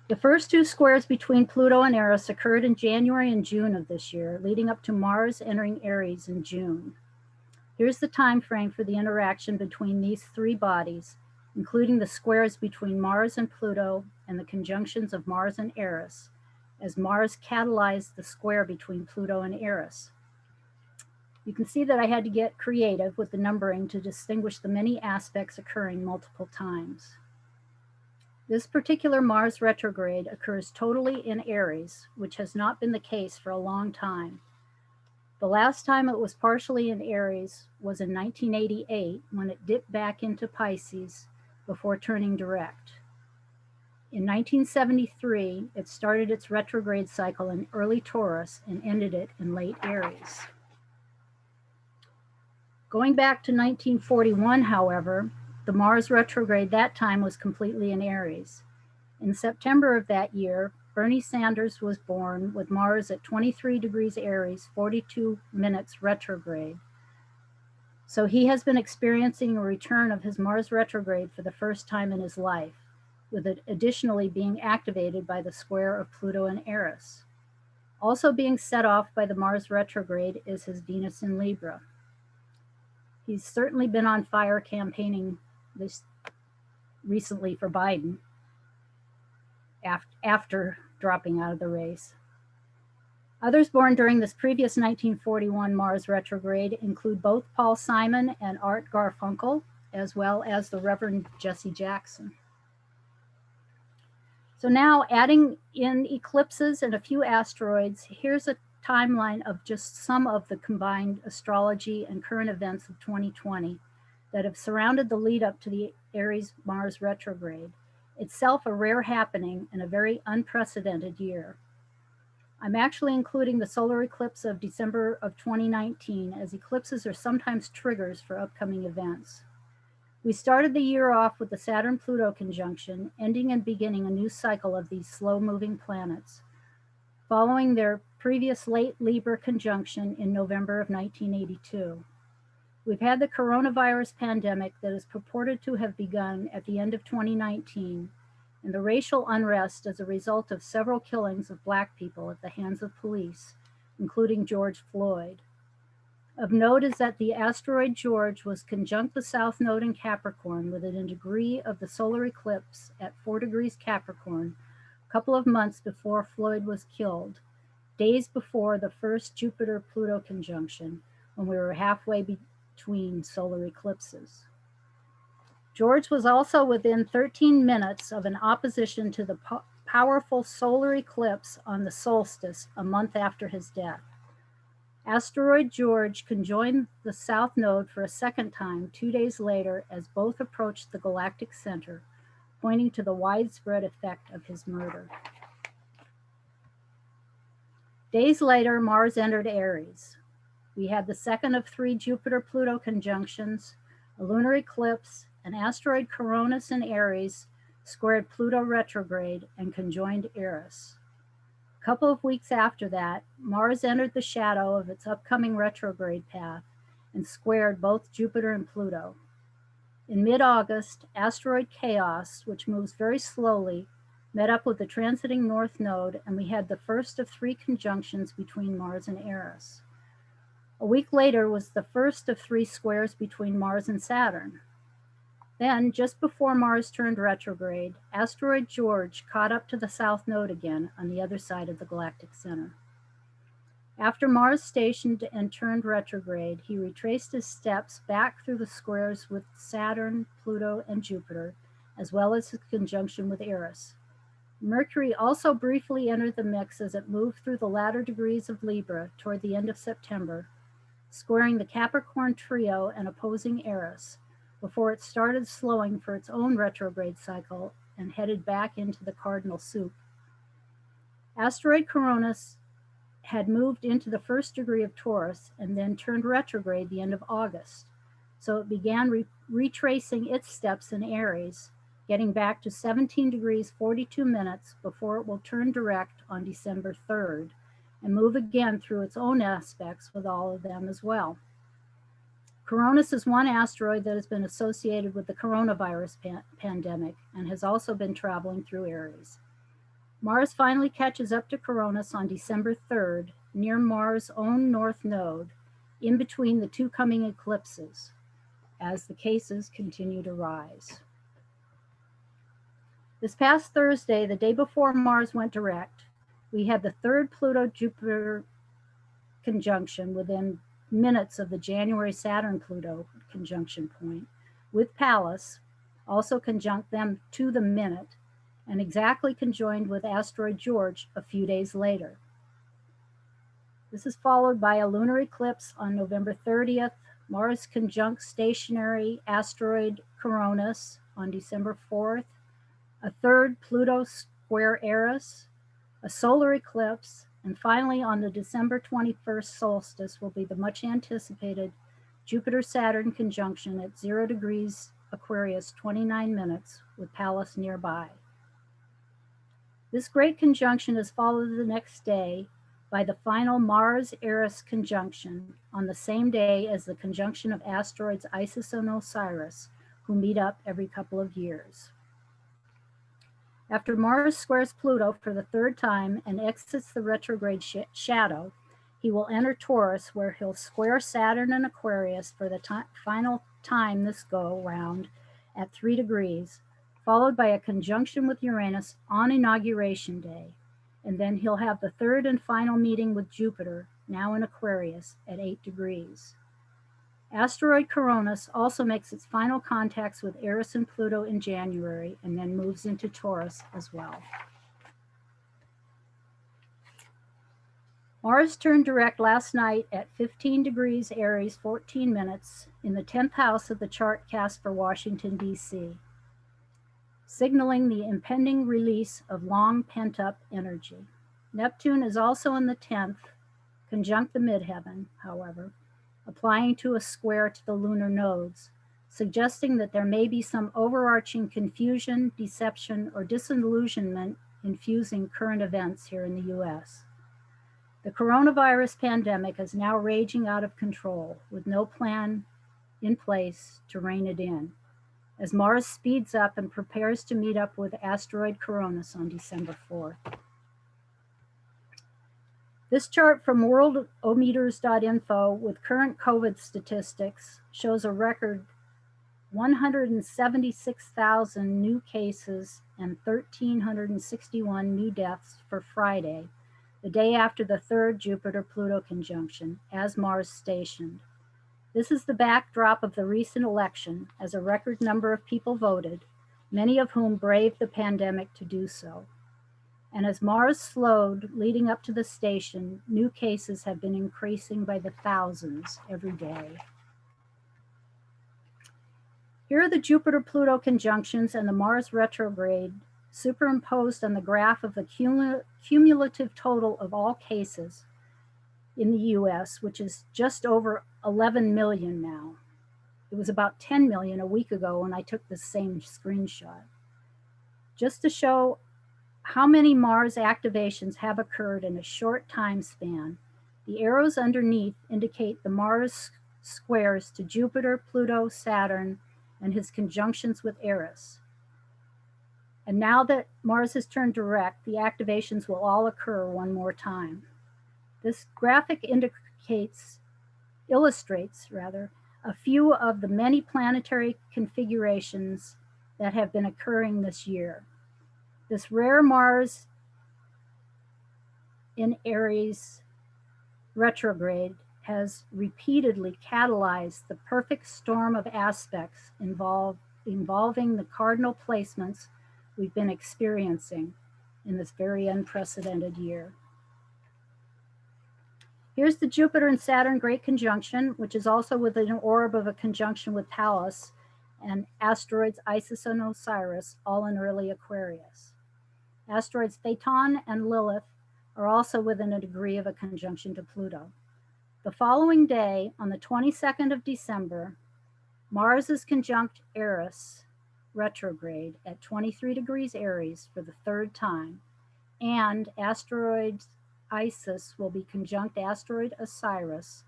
The first 2 squares between Pluto and Eris occurred in January and June of this year, leading up to Mars entering Aries in June. Here's the time frame for the interaction between these 3 bodies, including the squares between Mars and Pluto and the conjunctions of Mars and Eris, as Mars catalyzed the square between Pluto and Eris. You can see that I had to get creative with the numbering to distinguish the many aspects occurring multiple times. This particular Mars retrograde occurs totally in Aries, which has not been the case for a long time. The last time it was partially in Aries was in 1988, when it dipped back into Pisces before turning direct. In 1973, it started its retrograde cycle in early Taurus and ended it in late Aries. Going back to 1941, however, the Mars retrograde that time was completely in Aries. In September of that year, Bernie Sanders was born with Mars at 23 degrees Aries, 42 minutes retrograde. So he has been experiencing a return of his Mars retrograde for the first time in his life, with it additionally being activated by the square of Pluto and Eris. Also being set off by the Mars retrograde is his Venus in Libra. He's certainly been on fire campaigning this recently for Biden after dropping out of the race. Others born during this previous 1941 Mars retrograde include both Paul Simon and Art Garfunkel, as well as the Reverend Jesse Jackson. So now, adding in eclipses and a few asteroids, here's a timeline of just some of the combined astrology and current events of 2020 that have surrounded the lead up to the Aries Mars retrograde, itself a rare happening and a very unprecedented year. I'm actually including the solar eclipse of December of 2019, as eclipses are sometimes triggers for upcoming events. We started the year off with the Saturn-Pluto conjunction, ending and beginning a new cycle of these slow-moving planets, following their previous late Libra conjunction in November of 1982. We've had the coronavirus pandemic that is purported to have begun at the end of 2019, and the racial unrest as a result of several killings of Black people at the hands of police, including George Floyd. Of note is that the asteroid George was conjunct the South Node in Capricorn within a degree of the solar eclipse at 4 degrees Capricorn, a couple of months before Floyd was killed, days before the first Jupiter-Pluto conjunction, when we were halfway between solar eclipses. George was also within 13 minutes of an opposition to the powerful solar eclipse on the solstice a month after his death. Asteroid George conjoined the South Node for a second time 2 days later as both approached the galactic center, pointing to the widespread effect of his murder. Days later, Mars entered Aries. We had the second of 3 Jupiter-Pluto conjunctions, a lunar eclipse, an asteroid Coronis in Aries squared Pluto retrograde and conjoined Eris. A couple of weeks after that, Mars entered the shadow of its upcoming retrograde path and squared both Jupiter and Pluto. In mid-August, asteroid Chaos, which moves very slowly, met up with the transiting North Node, and we had the first of 3 conjunctions between Mars and Eris. A week later was the first of 3 squares between Mars and Saturn. Then, just before Mars turned retrograde, asteroid George caught up to the South Node again on the other side of the galactic center. After Mars stationed and turned retrograde, he retraced his steps back through the squares with Saturn, Pluto, and Jupiter, as well as his conjunction with Eris. Mercury also briefly entered the mix as it moved through the latter degrees of Libra toward the end of September, squaring the Capricorn trio and opposing Eris, before it started slowing for its own retrograde cycle and headed back into the cardinal soup. Asteroid Coronis had moved into the first degree of Taurus and then turned retrograde the end of August, so it began retracing its steps in Aries, getting back to 17 degrees 42 minutes before it will turn direct on December 3rd and move again through its own aspects with all of them as well. Coronis is one asteroid that has been associated with the coronavirus pandemic and has also been traveling through Aries. Mars finally catches up to Coronis on December 3rd, near Mars' own North Node, in between the 2 coming eclipses, as the cases continue to rise. This past Thursday, the day before Mars went direct, we had the 3rd Pluto-Jupiter conjunction within minutes of the January Saturn-Pluto conjunction point, with Pallas, also conjunct them to the minute, and exactly conjoined with asteroid George a few days later. This is followed by a lunar eclipse on November 30th, Mars conjunct stationary asteroid Coronis on December 4th, a 3rd Pluto square Eris, a solar eclipse, and finally on the December 21st solstice will be the much anticipated Jupiter-Saturn conjunction at 0 degrees Aquarius 29 minutes with Pallas nearby. This great conjunction is followed the next day by the final Mars-Eris conjunction on the same day as the conjunction of asteroids Isis and Osiris, who meet up every couple of years. After Mars squares Pluto for the 3rd time and exits the retrograde shadow, he will enter Taurus, where he'll square Saturn and Aquarius for the final time this go round at 3 degrees, followed by a conjunction with Uranus on Inauguration Day. And then he'll have the 3rd and final meeting with Jupiter, now in Aquarius, at 8 degrees. Asteroid Coronis also makes its final contacts with Eris and Pluto in January and then moves into Taurus as well. Mars turned direct last night at 15 degrees Aries, 14 minutes in the 10th house of the chart cast for Washington, D.C., signaling the impending release of long pent-up energy. Neptune is also in the 10th, conjunct the midheaven, however, applying to a square to the lunar nodes, suggesting that there may be some overarching confusion, deception, or disillusionment infusing current events here in the U.S. The coronavirus pandemic is now raging out of control with no plan in place to rein it in, as Mars speeds up and prepares to meet up with asteroid Coronis on December 4th. This chart from worldometers.info with current COVID statistics shows a record 176,000 new cases and 1,361 new deaths for Friday, the day after the third Jupiter-Pluto conjunction, as Mars stationed. This is the backdrop of the recent election, as a record number of people voted, many of whom braved the pandemic to do so. And as Mars slowed leading up to the station, new cases have been increasing by the thousands every day. Here are the Jupiter-Pluto conjunctions and the Mars retrograde superimposed on the graph of the cumulative total of all cases in the US, which is just over 11 million now. It was about 10 million a week ago when I took the same screenshot. Just to show how many Mars activations have occurred in a short time span, the arrows underneath indicate the Mars squares to Jupiter, Pluto, Saturn, and his conjunctions with Eris. And now that Mars has turned direct, the activations will all occur one more time. This graphic illustrates a few of the many planetary configurations that have been occurring this year. This rare Mars in Aries retrograde has repeatedly catalyzed the perfect storm of aspects involving the cardinal placements we've been experiencing in this very unprecedented year. Here's the Jupiter and Saturn Great Conjunction, which is also within an orb of a conjunction with Pallas and asteroids Isis and Osiris, all in early Aquarius. Asteroids Phaeton and Lilith are also within a degree of a conjunction to Pluto. The following day, on the 22nd of December, Mars is conjunct Eris retrograde at 23 degrees Aries for the third time, and asteroid Isis will be conjunct asteroid Osiris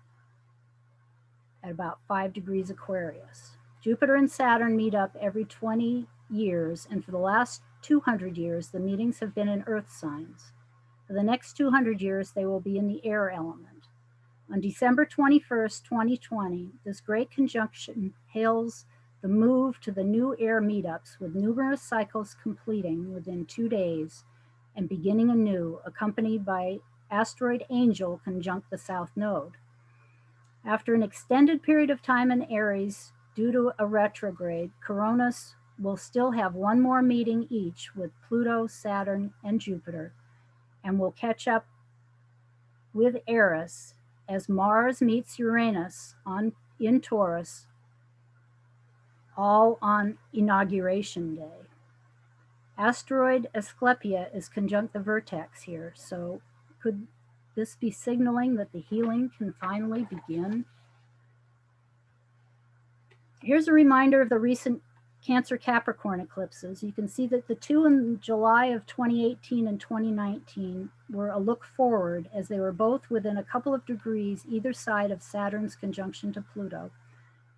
at about 5 degrees Aquarius. Jupiter and Saturn meet up every 20 years, and for the last 200 years, the meetings have been in Earth signs. For the next 200 years, they will be in the air element. On December 21st, 2020, this great conjunction hails the move to the new air meetups, with numerous cycles completing within 2 days and beginning anew, accompanied by asteroid Angel conjunct the South Node. After an extended period of time in Aries due to a retrograde, Coronis will still have one more meeting each with Pluto, Saturn, and Jupiter, and will catch up with Eris as Mars meets Uranus in Taurus, all on Inauguration Day. Asteroid Asclepia is conjunct the vertex here, so could this be signaling that the healing can finally begin? Here's a reminder of the recent Cancer Capricorn eclipses. You can see that the two in July of 2018 and 2019 were a look forward, as they were both within a couple of degrees either side of Saturn's conjunction to Pluto,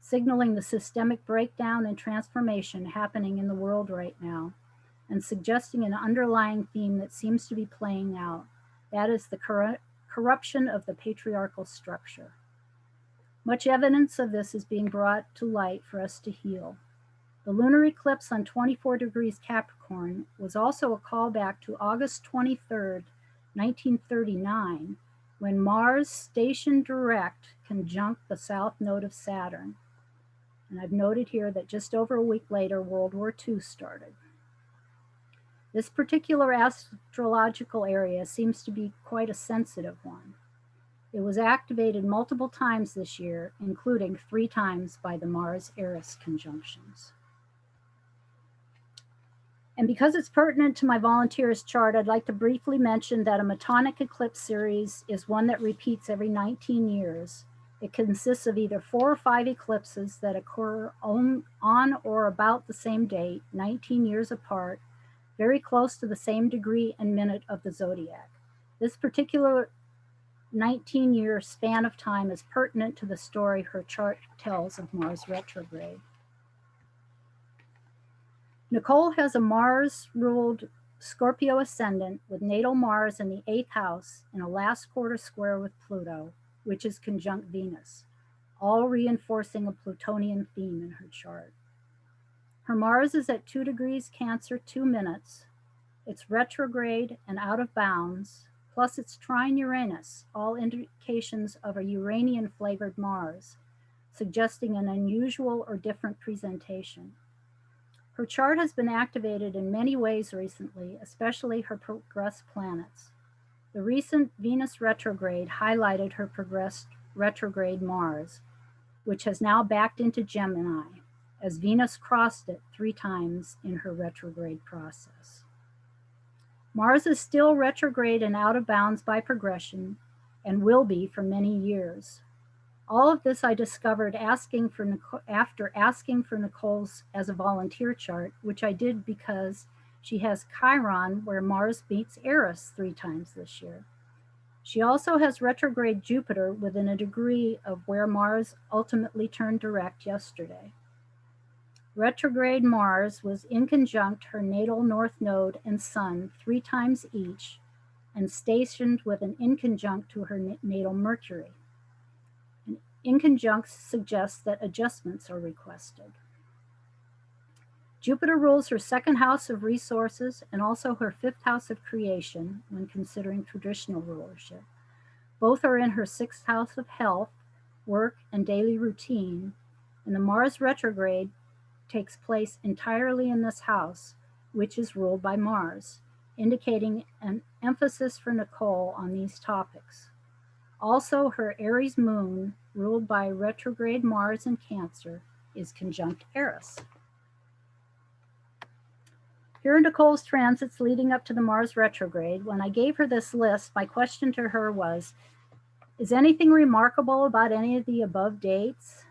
signaling the systemic breakdown and transformation happening in the world right now, and suggesting an underlying theme that seems to be playing out. That is the corruption of the patriarchal structure. Much evidence of this is being brought to light for us to heal. The lunar eclipse on 24 degrees Capricorn was also a callback to August 23rd, 1939, when Mars stationed direct conjunct the South Node of Saturn. And I've noted here that just over a week later, World War II started. This particular astrological area seems to be quite a sensitive one. It was activated multiple times this year, including 3 times by the Mars-Eris conjunctions. And because it's pertinent to my volunteer's chart, I'd like to briefly mention that a Metonic eclipse series is one that repeats every 19 years. It consists of either 4 or 5 eclipses that occur on or about the same date, 19 years apart, very close to the same degree and minute of the zodiac. This particular 19-year span of time is pertinent to the story her chart tells of Mars retrograde. Nicole has a Mars-ruled Scorpio ascendant with natal Mars in the 8th house in a last quarter square with Pluto, which is conjunct Venus, all reinforcing a Plutonian theme in her chart. Her Mars is at 2 degrees Cancer, 2 minutes. It's retrograde and out of bounds, plus it's trine Uranus, all indications of a Uranian-flavored Mars, suggesting an unusual or different presentation. Her chart has been activated in many ways recently, especially her progressed planets. The recent Venus retrograde highlighted her progressed retrograde Mars, which has now backed into Gemini, as Venus crossed it 3 times in her retrograde process. Mars is still retrograde and out of bounds by progression, and will be for many years. All of this I discovered after asking for Nicole's as a volunteer chart, which I did because she has Chiron where Mars meets Eris 3 times this year. She also has retrograde Jupiter within a degree of where Mars ultimately turned direct yesterday. Retrograde Mars was in conjunct her natal North Node and Sun 3 times each, and stationed with an inconjunct to her natal Mercury. An inconjunct suggests that adjustments are requested. Jupiter rules her 2nd house of resources and also her 5th house of creation when considering traditional rulership. Both are in her 6th house of health, work, and daily routine, and the Mars retrograde takes place entirely in this house, which is ruled by Mars, indicating an emphasis for Nicole on these topics. Also, her Aries moon, ruled by retrograde Mars in Cancer, is conjunct Eris. Here are Nicole's transits leading up to the Mars retrograde. When I gave her this list, my question to her was, is anything remarkable about any of the above dates?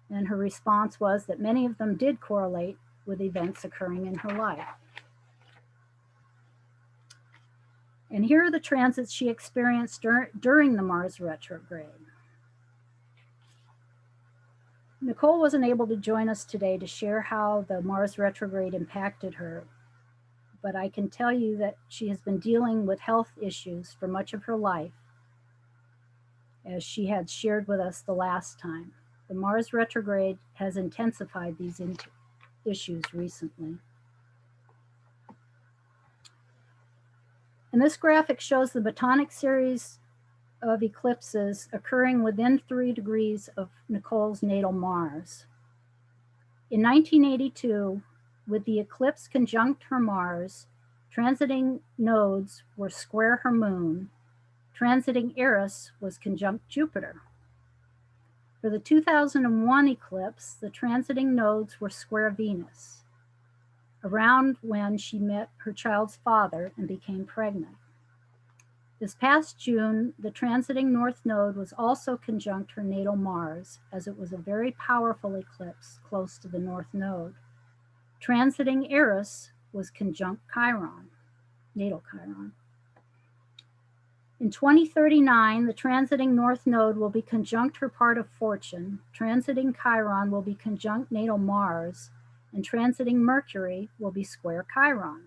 And her response was that many of them did correlate with events occurring in her life. And here are the transits she experienced during the Mars retrograde. Nicole wasn't able to join us today to share how the Mars retrograde impacted her, but I can tell you that she has been dealing with health issues for much of her life, as she had shared with us the last time. The Mars retrograde has intensified these issues recently. And this graphic shows the Botanic series of eclipses occurring within 3 degrees of Nicole's natal Mars. In 1982, with the eclipse conjunct her Mars, transiting nodes were square her moon, transiting Eris was conjunct Jupiter. For the 2001 eclipse, the transiting nodes were square Venus, around when she met her child's father and became pregnant. This past June, the transiting North Node was also conjunct her natal Mars, as it was a very powerful eclipse close to the North Node. Transiting Eris was conjunct Chiron, natal Chiron. In 2039, the transiting North Node will be conjunct her part of fortune, transiting Chiron will be conjunct natal Mars, and transiting Mercury will be square Chiron.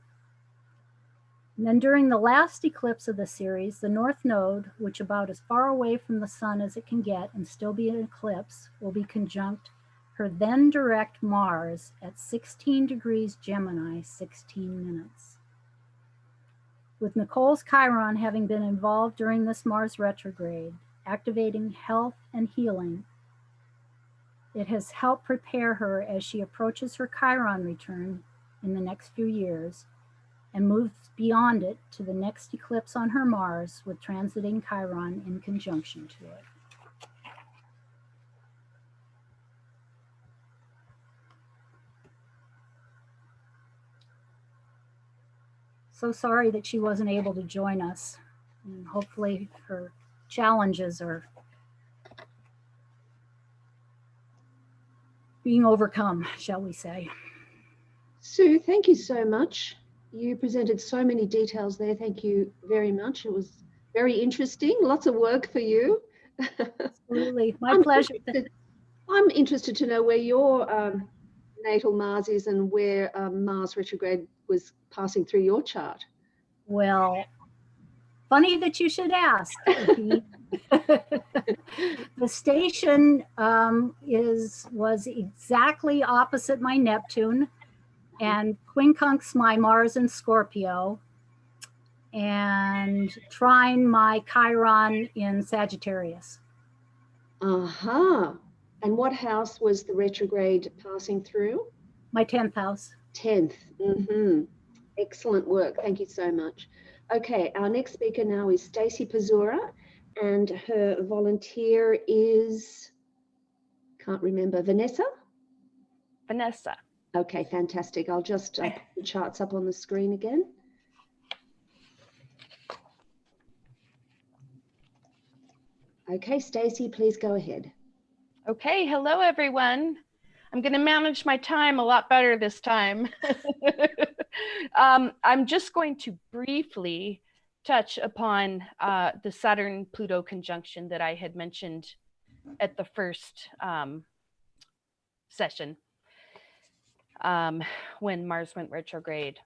And then during the last eclipse of the series, the North Node, which about as far away from the sun as it can get and still be an eclipse, will be conjunct her then direct Mars at 16 degrees Gemini, 16 minutes. With Nicole's Chiron having been involved during this Mars retrograde, activating health and healing, it has helped prepare her as she approaches her Chiron return in the next few years and moves beyond it to the next eclipse on her Mars with transiting Chiron in conjunction to it. So sorry that she wasn't able to join us, and hopefully her challenges are being overcome, shall we say. Sue, thank you so much. You presented so many details there. Thank you very much. It was Very interesting. Lots of work for you. Absolutely. My I'm pleasure. I'm interested to know where your natal Mars is and where Mars retrograde was passing through your chart. Well, funny that you should ask. The station was exactly opposite my Neptune, and quincunx my Mars in Scorpio, and trine my Chiron in Sagittarius. Aha. And what house was the retrograde passing through? My 10th house. 10th. Mm-hmm. Excellent work. Thank you so much. Okay, our next speaker now is Stacie Pazura, and her volunteer is, can't remember, Vanessa? Vanessa. Okay, fantastic. I'll just put the charts up on the screen again. Okay, Stacie, please go ahead. Okay, hello everyone. I'm going to manage my time a lot better this time. I'm just going to briefly touch upon the Saturn-Pluto conjunction that I had mentioned at the first session when Mars went retrograde.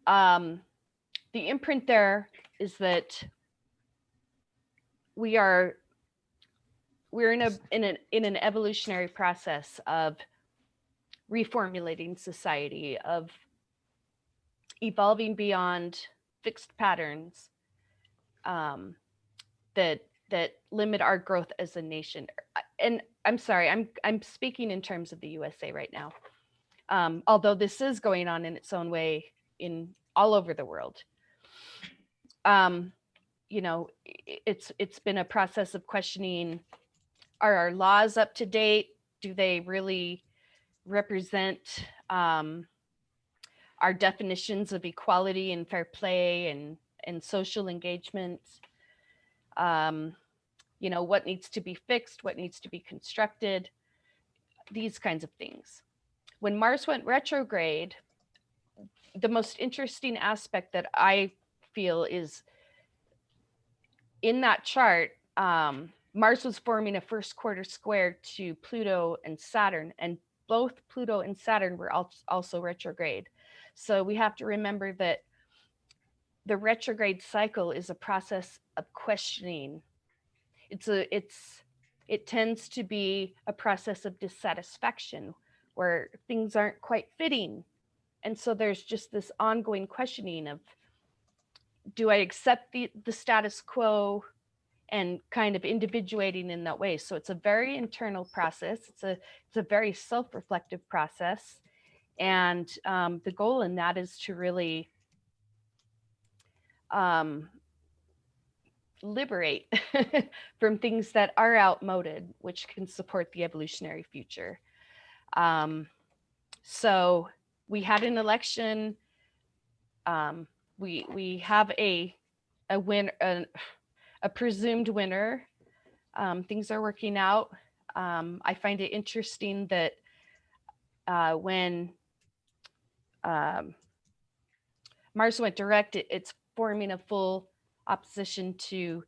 The imprint there is that we're in an evolutionary process of reformulating society, of evolving beyond fixed patterns that limit our growth as a nation. And I'm sorry, I'm speaking in terms of the USA right now, although this is going on in its own way in all over the world. You know, it's been a process of questioning, are our laws up to date? Do they really represent our definitions of equality and fair play and social engagement? You know, what needs to be fixed, what needs to be constructed, these kinds of things. When Mars went retrograde, the most interesting aspect that I feel is in that chart, Mars was forming a first quarter square to Pluto and Saturn, and both Pluto and Saturn were also retrograde. So we have to remember that the retrograde cycle is a process of questioning. It tends to be a process of dissatisfaction where things aren't quite fitting. And so there's just this ongoing questioning of, do I accept the status quo, and kind of individuating in that way. So it's a very internal process. It's a very self-reflective process. And the goal in that is to really liberate from things that are outmoded, which can support the evolutionary future. So we had an election. We have a presumed winner. Things are working out. I find it interesting that when Mars went direct, it's forming a full opposition to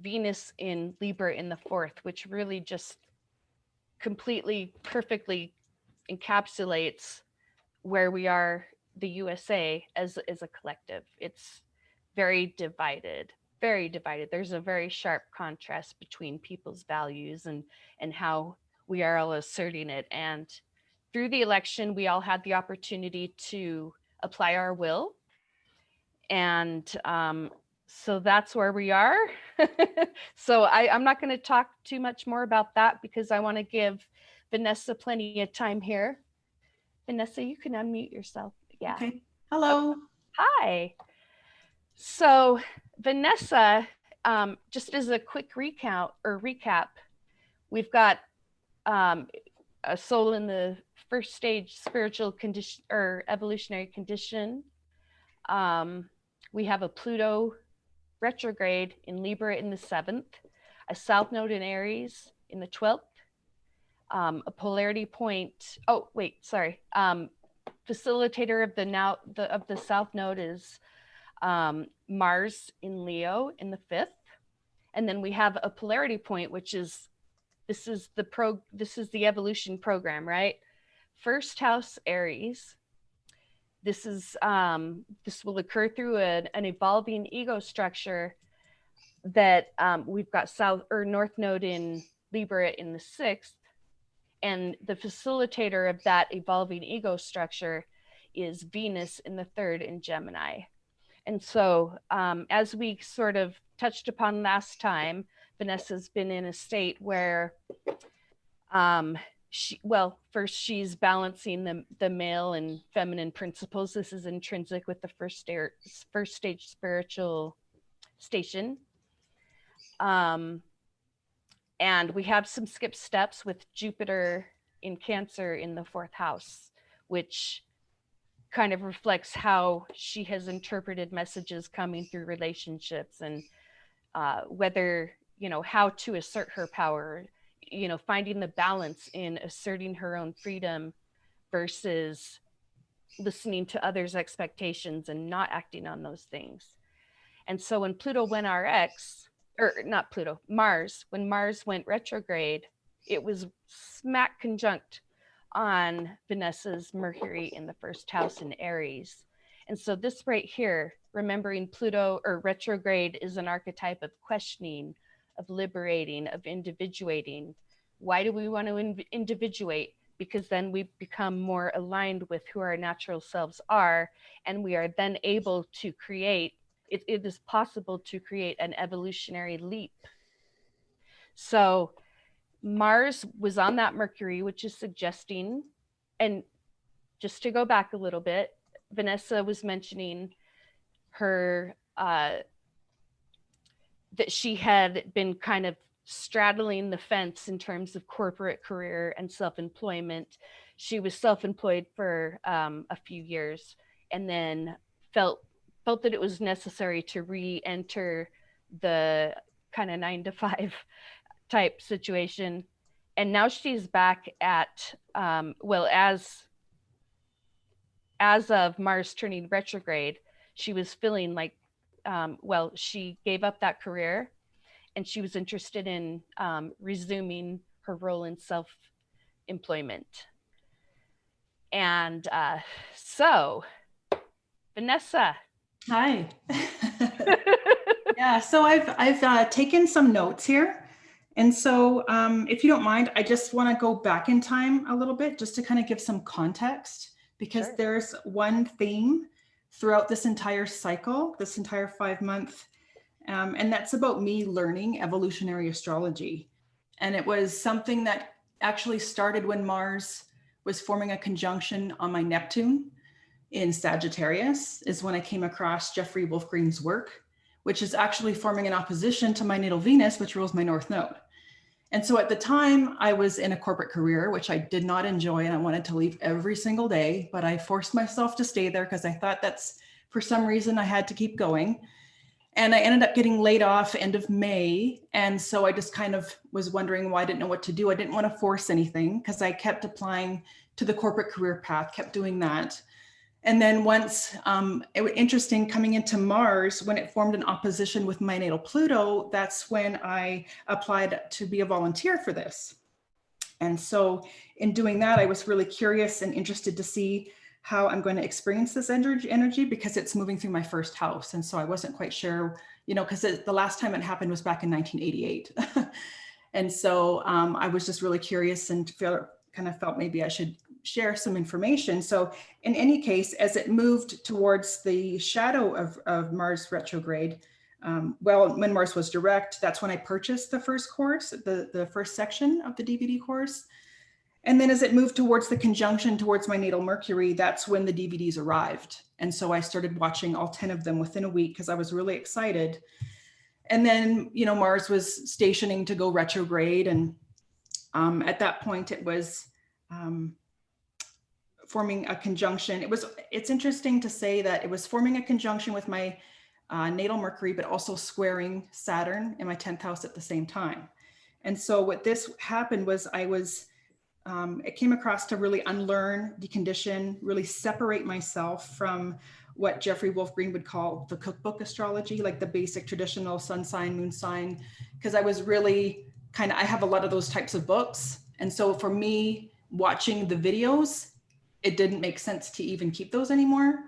Venus in Libra in the 4th, which really just completely, perfectly encapsulates where we are, the USA, as a collective. It's very divided. Very divided. There's a very sharp contrast between people's values and how we are all asserting it. And through the election, we all had the opportunity to apply our will. And so that's where we are. So I'm not going to talk too much more about that because I want to give Vanessa plenty of time here. Vanessa, you can unmute yourself. Yeah. Okay. Hello. Hi. So Vanessa, just as a quick recap, we've got a soul in the first stage spiritual condition or evolutionary condition. We have a Pluto retrograde in Libra in the 7th, a South Node in Aries in the 12th, a polarity point. Oh, wait, sorry. Facilitator of the South Node is Mars in Leo in the 5th. And then we have a polarity point, which is, this is the evolution program, right? First house Aries. This is, this will occur through an evolving ego structure that we've got South or North Node in Libra in the 6th. And the facilitator of that evolving ego structure is Venus in the 3rd in Gemini. And so as we sort of touched upon last time, Vanessa's been in a state where first she's balancing the male and feminine principles. This is intrinsic with the first stage spiritual station. And we have some skip steps with Jupiter in Cancer in the 4th house, which kind of reflects how she has interpreted messages coming through relationships, and whether, how to assert her power, finding the balance in asserting her own freedom versus listening to others' expectations and not acting on those things. And so when Pluto went RX, or not Pluto, Mars, when Mars went retrograde, it was smack conjunct on Vanessa's Mercury in the 1st house in Aries. And so this right here, remembering Pluto or retrograde is an archetype of questioning, of liberating, of individuating. Why do we want to individuate? Because then we become more aligned with who our natural selves are, and we are then able to create, it is possible to create an evolutionary leap. So Mars was on that Mercury, which is suggesting, and just to go back a little bit, Vanessa was mentioning her, that she had been kind of straddling the fence in terms of corporate career and self-employment. She was self-employed for a few years, and then felt that it was necessary to re-enter the kind of 9-to-5 type situation. And now she's back at, as of Mars turning retrograde, she was feeling like, she gave up that career, and she was interested in resuming her role in self-employment. And so, Vanessa. Hi. Yeah, so I've taken some notes here. And so if you don't mind, I just want to go back in time a little bit just to kind of give some context, because Sure. There's one theme throughout this entire cycle, this entire 5-month, and that's about me learning evolutionary astrology. And it was something that actually started when Mars was forming a conjunction on my Neptune in Sagittarius, is when I came across Jeffrey Wolfgreen's work, which is actually forming an opposition to my natal Venus, which rules my North Node. And so at the time I was in a corporate career, which I did not enjoy, and I wanted to leave every single day, but I forced myself to stay there because I thought that's, for some reason, I had to keep going. And I ended up getting laid off end of May. And so I just kind of was wondering why I didn't know what to do. I didn't want to force anything because I kept applying to the corporate career path, kept doing that. And then once, it was interesting coming into Mars, when it formed an opposition with my natal Pluto, that's when I applied to be a volunteer for this. And so in doing that, I was really curious and interested to see how I'm going to experience this energy because it's moving through my 1st house. And so I wasn't quite sure, because the last time it happened was back in 1988. And so I was just really curious and kind of felt maybe I should share some information. So in any case, as it moved towards the shadow of Mars retrograde, when Mars was direct, that's when I purchased the first course, the first section of the DVD course. And then as it moved towards the conjunction towards my natal Mercury, that's when the DVDs arrived. And so I started watching all 10 of them within a week because I was really excited. And then, Mars was stationing to go retrograde. And at that point it was, forming a conjunction. It's interesting to say that it was forming a conjunction with my natal Mercury, but also squaring Saturn in my 10th house at the same time. And so what this happened was it came across to really unlearn, decondition, really separate myself from what Jeffrey Wolf Green would call the cookbook astrology, like the basic traditional sun sign, moon sign, because I was really I have a lot of those types of books. And so for me, watching the videos, it didn't make sense to even keep those anymore.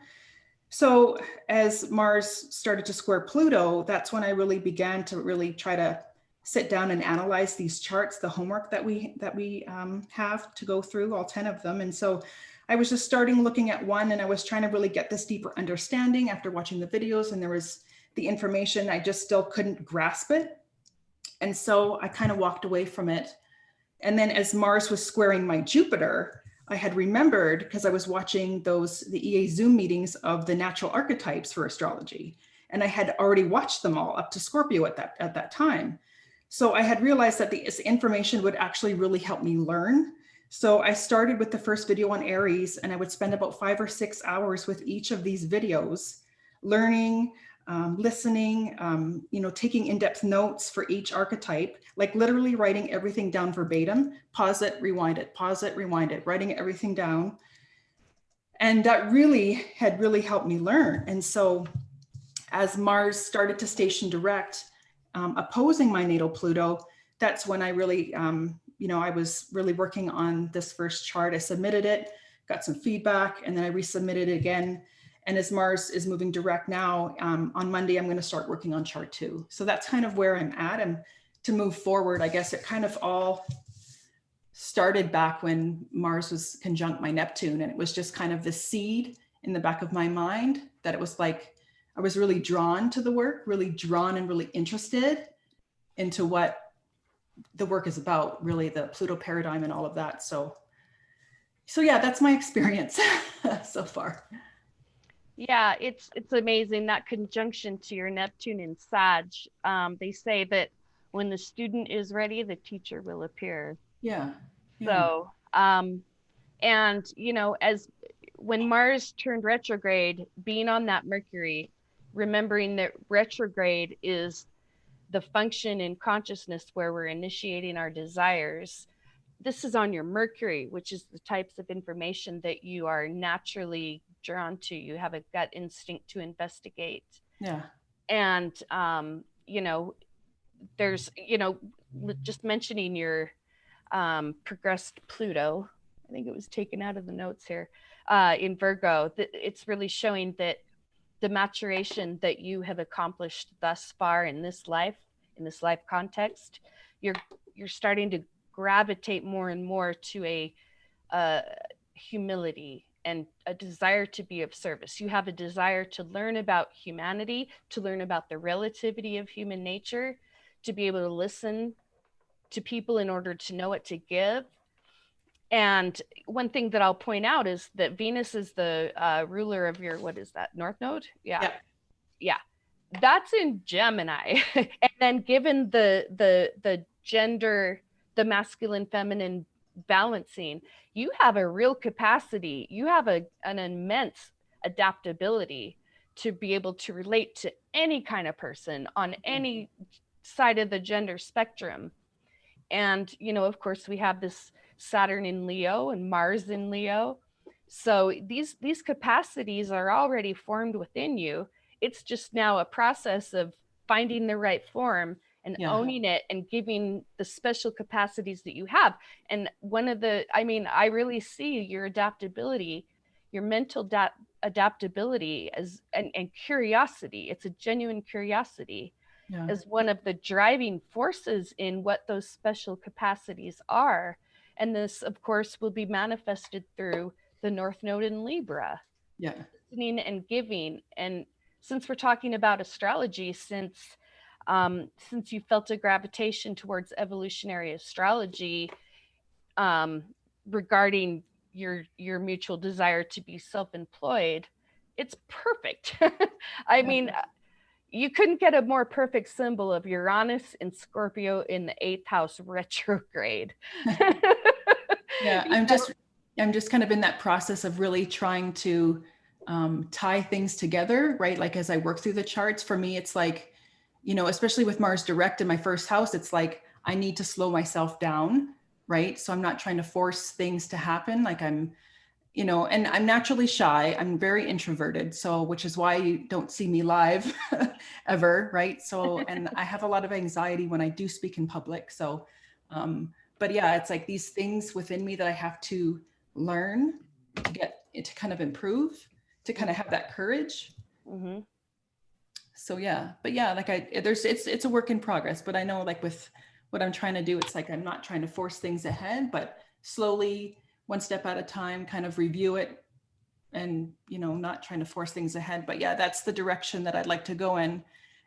So as Mars started to square Pluto, that's when I really began to really try to sit down and analyze these charts, the homework that we have to go through, all 10 of them. And so I was just starting looking at one, and I was trying to really get this deeper understanding after watching the videos, and there was the information, I just still couldn't grasp it. And so I kind of walked away from it. And then as Mars was squaring my Jupiter, I had remembered, because I was watching the EA Zoom meetings of the natural archetypes for astrology. And I had already watched them all up to Scorpio at that time. So I had realized that this information would actually really help me learn. So I started with the first video on Aries, and I would spend about 5 or 6 hours with each of these videos, learning, listening, taking in-depth notes for each archetype, like literally writing everything down verbatim, pause it, rewind it, writing everything down. And that had really helped me learn. And so as Mars started to station direct, opposing my natal Pluto, that's when I really, I was really working on this first chart. I submitted it, got some feedback, and then I resubmitted it again. And as Mars is moving direct now, on Monday, I'm going to start working on chart 2. So that's kind of where I'm at. And to move forward, I guess it kind of all started back when Mars was conjunct my Neptune. And it was just kind of the seed in the back of my mind that it was like, I was really drawn to the work, really drawn and really interested into what the work is about, really the Pluto paradigm and all of that. So yeah, that's my experience so far. Yeah, it's amazing, that conjunction to your Neptune in Sag. They say that when the student is ready, the teacher will appear. Yeah. So, and as when Mars turned retrograde, being on that Mercury, remembering that retrograde is the function in consciousness where we're initiating our desires. This is on your Mercury, which is the types of information that you are naturally drawn to. You have a gut instinct to investigate. Yeah. And, there's, just mentioning your progressed Pluto, I think it was taken out of the notes here, in Virgo, it's really showing that the maturation that you have accomplished thus far in this life context, you're starting to gravitate more and more to a humility and a desire to be of service. You have a desire to learn about humanity, to learn about the relativity of human nature, to be able to listen to people in order to know what to give. And one thing that I'll point out is that Venus is the ruler of your, what is that, North Node? Yeah. That's in Gemini. And then given the gender, the masculine, feminine balancing, you have a real capacity. You have an immense adaptability to be able to relate to any kind of person on any side of the gender spectrum. And, of course, we have this Saturn in Leo and Mars in Leo. So these capacities are already formed within you. It's just now a process of finding the right form and owning it and giving the special capacities that you have. And I really see your adaptability, your mental adaptability and curiosity. It's a genuine curiosity as one of the driving forces in what those special capacities are. And this, of course, will be manifested through the North Node in Libra. Yeah. Listening and giving. And since we're talking about astrology, since you felt a gravitation towards evolutionary astrology regarding your mutual desire to be self-employed, it's perfect. I mean, you couldn't get a more perfect symbol of Uranus in Scorpio in the 8th house retrograde. I'm just kind of in that process of really trying to tie things together, right? Like as I work through the charts, for me, it's like, especially with Mars direct in my first house, it's like, I need to slow myself down, right? So I'm not trying to force things to happen. Like I'm you know, and I'm naturally shy. I'm very introverted. So, which is why you don't see me live ever, right? So, and I have a lot of anxiety when I do speak in public. So, but yeah, it's like these things within me that I have to learn to get to kind of improve, to kind of have that courage. Mm-hmm. So yeah, but yeah, like it's a work in progress, but I know like with what I'm trying to do, it's like I'm not trying to force things ahead, but slowly, one step at a time, kind of review it, and, you know, not trying to force things ahead. But yeah, that's the direction that I'd like to go in.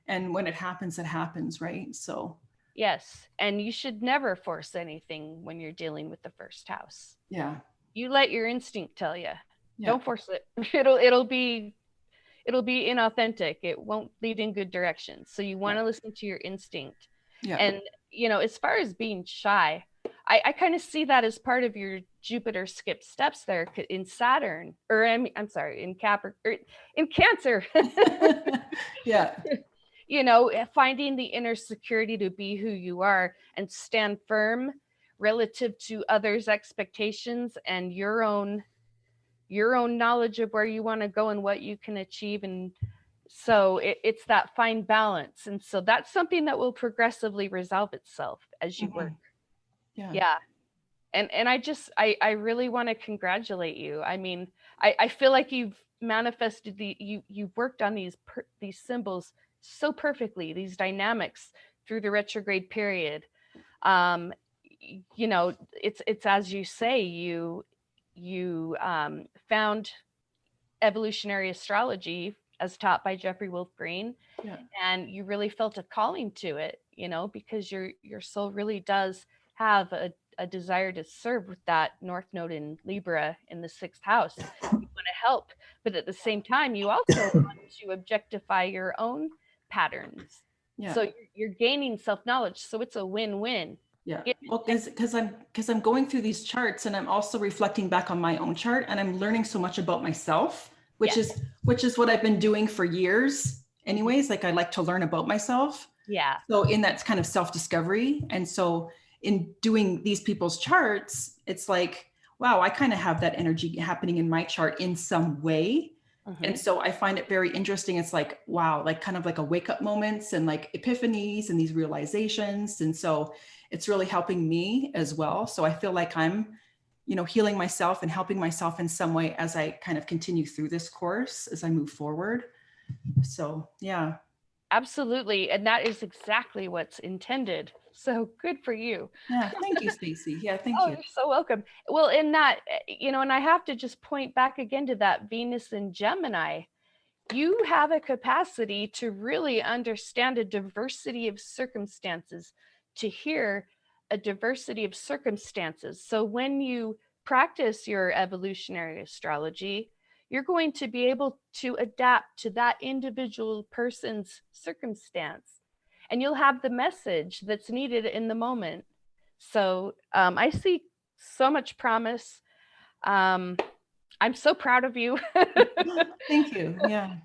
And when it happens, right? So Yes, and you should never force anything when you're dealing with the first house. yeah. You let your instinct tell you. Yeah. Don't force it. It'll be inauthentic. It won't lead in good directions. So you want to listen to your instinct. Yeah. And, you know, as far as being shy, I kind of see that as part of your Jupiter skip steps there in Saturn, or I'm sorry, in Capricorn, in Cancer. Yeah. You know, finding the inner security to be who you are and stand firm relative to others' expectations and your own knowledge of where you want to go and what you can achieve. And so it's that fine balance. And so that's something that will progressively resolve itself as you work. Yeah. And I really want to congratulate you. I mean, I feel like you've manifested you've worked on these symbols so perfectly, these dynamics through the retrograde period. You know, it's as you say, you found evolutionary astrology as taught by Jeffrey Wolf Green, and you really felt a calling to it, you know, because your soul really does have a desire to serve with that North Node in Libra in the 6th house. You want to help, but at the same time, you also want to objectify your own patterns. Yeah. So you're gaining self-knowledge. So it's a win-win. Yeah. Well, because I'm going through these charts, and I'm also reflecting back on my own chart, and I'm learning so much about myself, which is what I've been doing for years anyways. Like I like to learn about myself. Yeah. So in that kind of self-discovery. And so in doing these people's charts, it's like, wow, I kind of have that energy happening in my chart in some way. And so I find it very interesting. It's like, wow, like kind of like a wake up moments and like epiphanies and these realizations. And so it's really helping me as well. So I feel like I'm, you know, healing myself and helping myself in some way as I kind of continue through this course, as I move forward. So, yeah. Absolutely. And that is exactly what's intended. So good for you. Yeah. Thank you, Stacie. Yeah. Thank you. You're so welcome. Well, in that, you know, and I have to just point back again to that Venus in Gemini. You have a capacity to really understand a diversity of circumstances, to hear a diversity of circumstances. So when you practice your evolutionary astrology, you're going to be able to adapt to that individual person's circumstance, and you'll have the message that's needed in the moment. So I see so much promise. I'm so proud of you. Thank you. Yeah.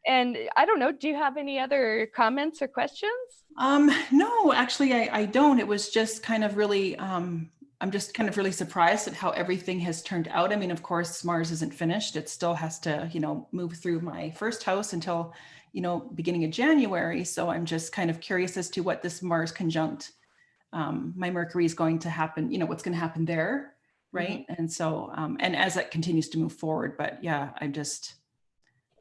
And I don't know, do you have any other comments or questions? No, actually, I don't. It was just kind of really, I'm just kind of really surprised at how everything has turned out. I mean, of course, Mars isn't finished. It still has to, you know, move through my first house until, you know, beginning of January. So I'm just kind of curious as to what this Mars conjunct, my Mercury is going to happen, you know, what's going to happen there. Right. And so, and as it continues to move forward, but yeah, I'm just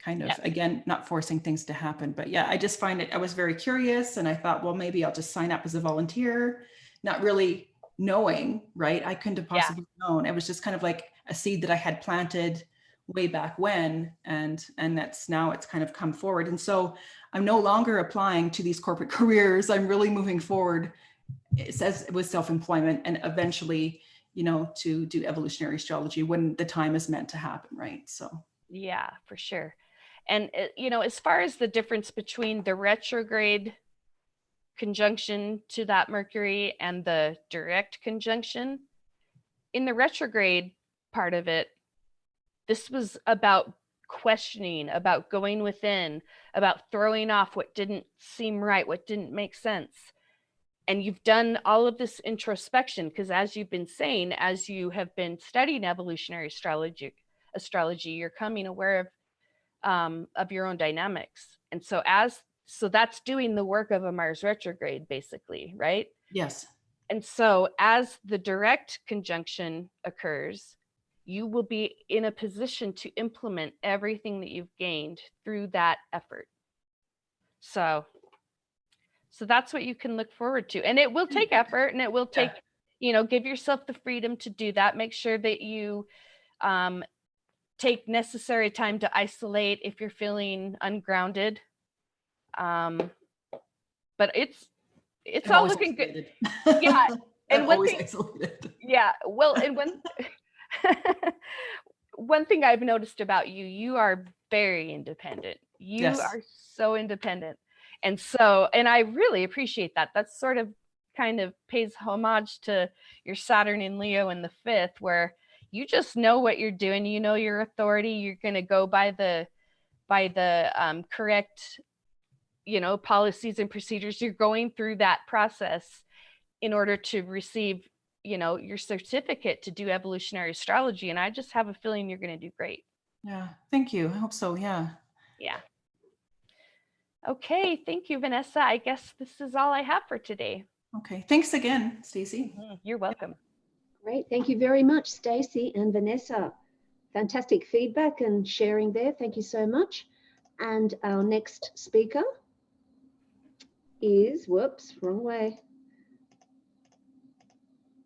kind of, again, not forcing things to happen, but yeah, I just find it, I was very curious, and I thought, well, maybe I'll just sign up as a volunteer, not really knowing, right? I couldn't have possibly known. It was just kind of like a seed that I had planted way back when, and that's now it's kind of come forward. And so I'm no longer applying to these corporate careers. I'm really moving forward. It says it was self-employment, and eventually, you know, to do evolutionary astrology when the time is meant to happen, right? So yeah, for sure. And you know, as far as the difference between the retrograde conjunction to that Mercury and the direct conjunction, in the retrograde part of it, this was about questioning, about going within, about throwing off what didn't seem right, what didn't make sense. And you've done all of this introspection because, as you've been saying, as you have been studying evolutionary astrology, you're coming aware of your own dynamics. And so that's doing the work of a Mars retrograde, basically, right? Yes. And so as the direct conjunction occurs, you will be in a position to implement everything that you've gained through that effort. So that's what you can look forward to. And it will take effort, and it will take, give yourself the freedom to do that. Make sure that you take necessary time to isolate if you're feeling ungrounded. But it's all looking good. Yeah. And one thing, isolated. Yeah. Well, and one thing I've noticed about you, you are very independent. You are so independent. And I really appreciate that. That's sort of kind of pays homage to your Saturn in Leo in the 5th, where you just know what you're doing. You know your authority. You're going to go by the correct, policies and procedures. You're going through that process in order to receive, your certificate to do evolutionary astrology. And I just have a feeling you're going to do great. Yeah. Thank you. I hope so. Yeah. Yeah. Okay. Thank you, Vanessa. I guess this is all I have for today. Okay. Thanks again, Stacie. You're welcome. Great. Thank you very much, Stacie and Vanessa. Fantastic feedback and sharing there. Thank you so much. And our next speaker is, whoops, wrong way.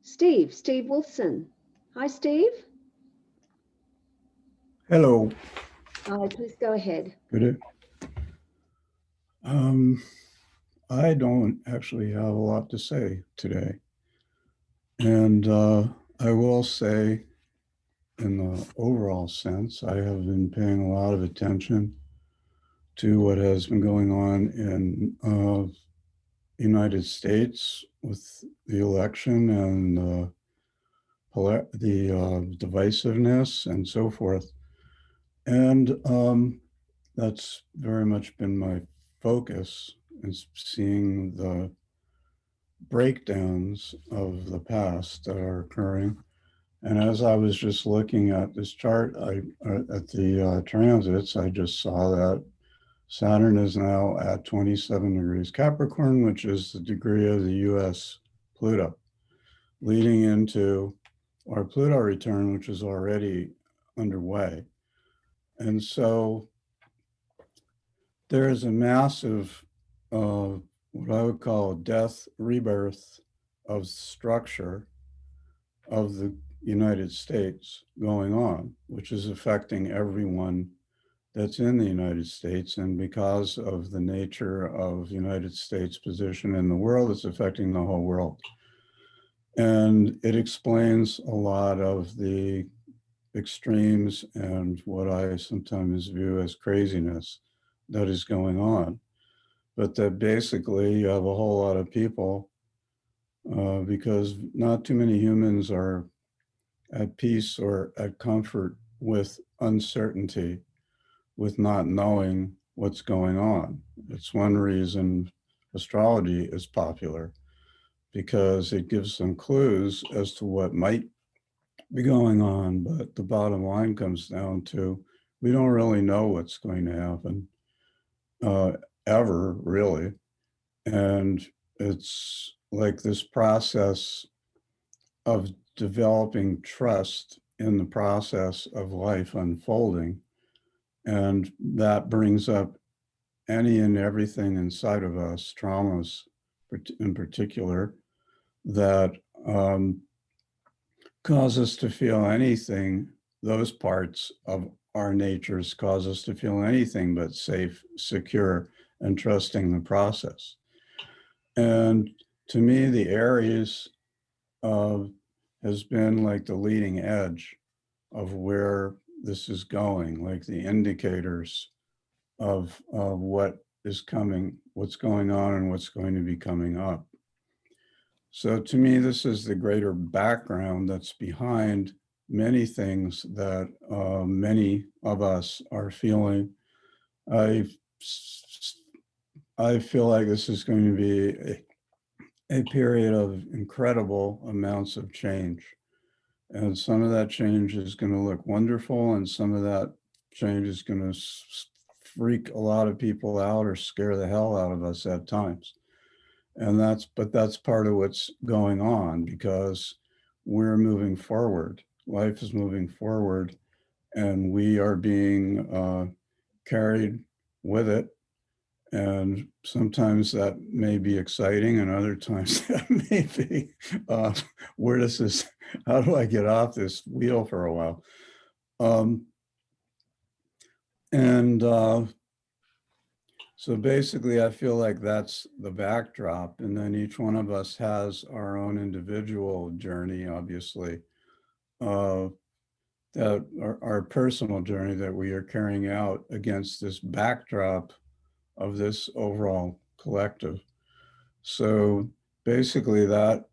Steve Wolfson. Hi, Steve. Hello. Hi, please go ahead. Good. I don't actually have a lot to say today. And I will say, in the overall sense, I have been paying a lot of attention to what has been going on in the United States with the election and the divisiveness and so forth. And that's very much been my focus, is seeing the breakdowns of the past that are occurring. And as I was just looking at this chart, at the transits, I just saw that Saturn is now at 27 degrees Capricorn, which is the degree of the US Pluto, leading into our Pluto return, which is already underway. And so there is a massive, what I would call death, rebirth of structure of the United States going on, which is affecting everyone that's in the United States. And because of the nature of the United States' position in the world, it's affecting the whole world. And it explains a lot of the extremes and what I sometimes view as craziness that is going on. But that basically you have a whole lot of people, because not too many humans are at peace or at comfort with uncertainty, with not knowing what's going on. It's one reason astrology is popular, because it gives them clues as to what might be going on. But the bottom line comes down to, we don't really know what's going to happen, ever, really. And it's like this process of developing trust in the process of life unfolding. And that brings up any and everything inside of us, traumas in particular, that cause us to feel anything. Those parts of our natures cause us to feel anything but safe, secure, and trusting the process. And to me, the Aries has been like the leading edge of where this is going, like the indicators of what is coming, what's going on, and what's going to be coming up. So to me, this is the greater background that's behind many things that many of us are feeling. I feel like this is going to be a period of incredible amounts of change. And some of that change is going to look wonderful, and some of that change is going to freak a lot of people out or scare the hell out of us at times. And that's part of what's going on, because we're moving forward. Life is moving forward, and we are being carried with it. And sometimes that may be exciting, and other times that may be, where does this, how do I get off this wheel for a while? So basically, I feel like that's the backdrop. And then each one of us has our own individual journey, obviously, that our personal journey that we are carrying out against this backdrop of this overall collective. So basically, that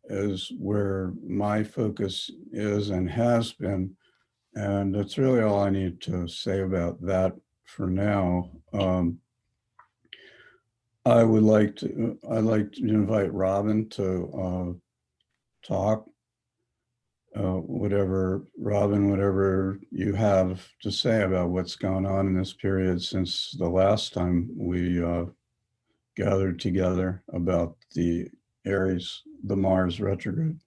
is where my focus is and has been. And that's really all I need to say about that for now. I'd like to invite Robin to talk. Whatever you have to say about what's gone on in this period since the last time we gathered together about the Aries, the Mars retrograde.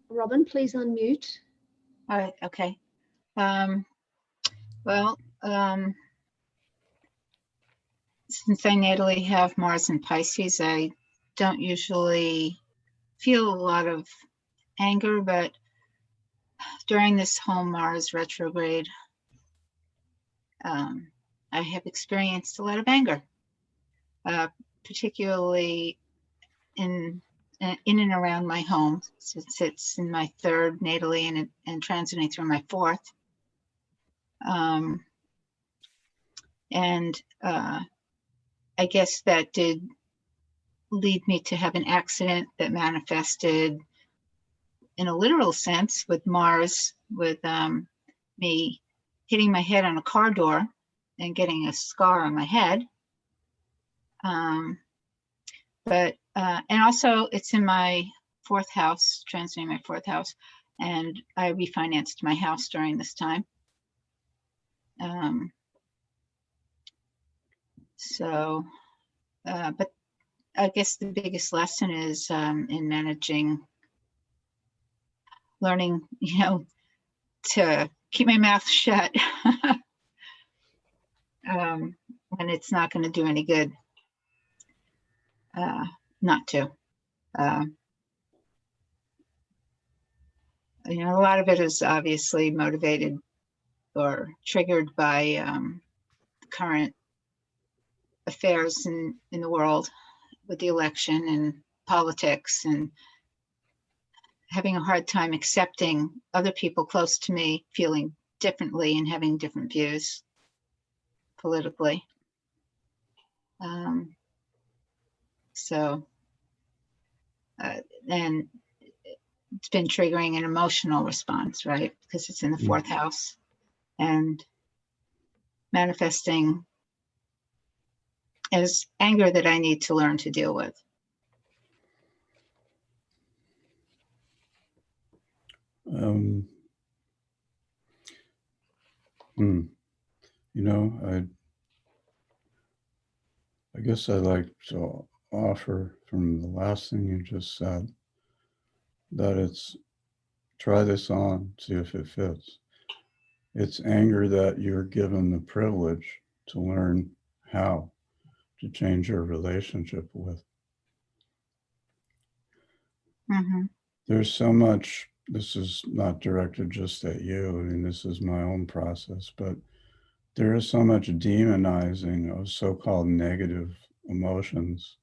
Robin, please unmute. All right, okay. Well, since I natally have Mars in Pisces, I don't usually feel a lot of anger, but during this whole Mars retrograde, I have experienced a lot of anger, particularly in and around my home, since it's in my third natally and transiting through my fourth. I guess that did lead me to have an accident that manifested in a literal sense with Mars, with me hitting my head on a car door and getting a scar on my head. And also it's in my fourth house, transiting my fourth house, and I refinanced my house during this time. But I guess the biggest lesson is in managing, learning, to keep my mouth shut when it's not going to do any good, not to. A lot of it is obviously motivated or triggered by current affairs in the world with the election and politics, and having a hard time accepting other people close to me feeling differently and having different views politically. And it's been triggering an emotional response, right? Because it's in the fourth house and manifesting as anger that I need to learn to deal with. I guess I'd like to offer from the last thing you just said that it's, try this on, see if it fits. It's anger that you're given the privilege to learn how to change your relationship with. Mm-hmm. There's so much, this is not directed just at you, I mean, this is my own process, but there is so much demonizing of so-called negative emotions.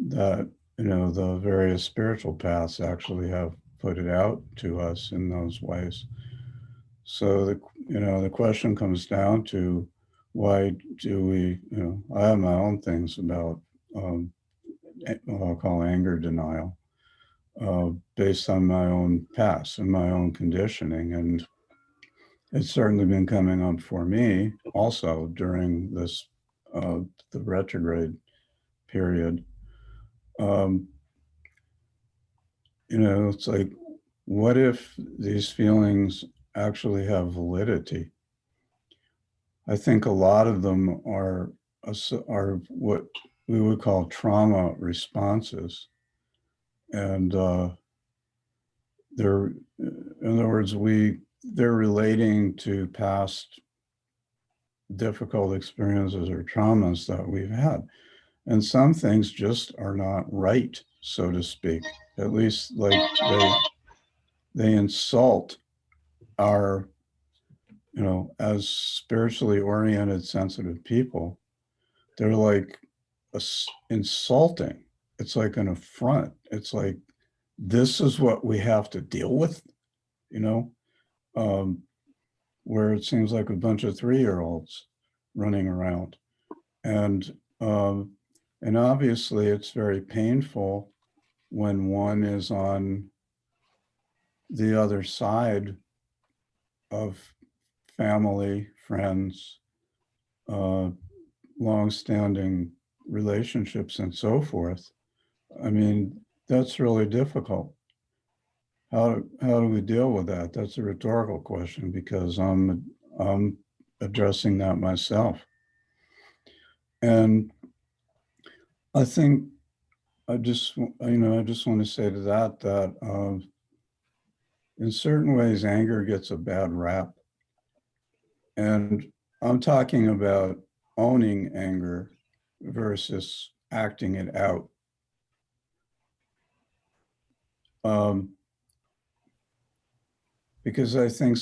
That, the various spiritual paths actually have put it out to us in those ways. So the question comes down to, why do we, I have my own things about what I'll call anger denial, based on my own past and my own conditioning. And it's certainly been coming up for me also during this, the retrograde period. You know, it's like, what if these feelings actually have validity? I think a lot of them are what we would call trauma responses. And they're, in other words, they're relating to past difficult experiences or traumas that we've had. And some things just are not right, so to speak. At least like they insult our, you know, as spiritually oriented, sensitive people. They're like insulting. It's like an affront. It's like, this is what we have to deal with, you know, where it seems like a bunch of 3-year-olds running around. And obviously it's very painful when one is on the other side of family, friends, long-standing relationships and so forth. I mean, that's really difficult. How do we deal with that? That's a rhetorical question because I'm addressing that myself. And I think I just want to say to that in certain ways, anger gets a bad rap. And I'm talking about owning anger versus acting it out. Because I think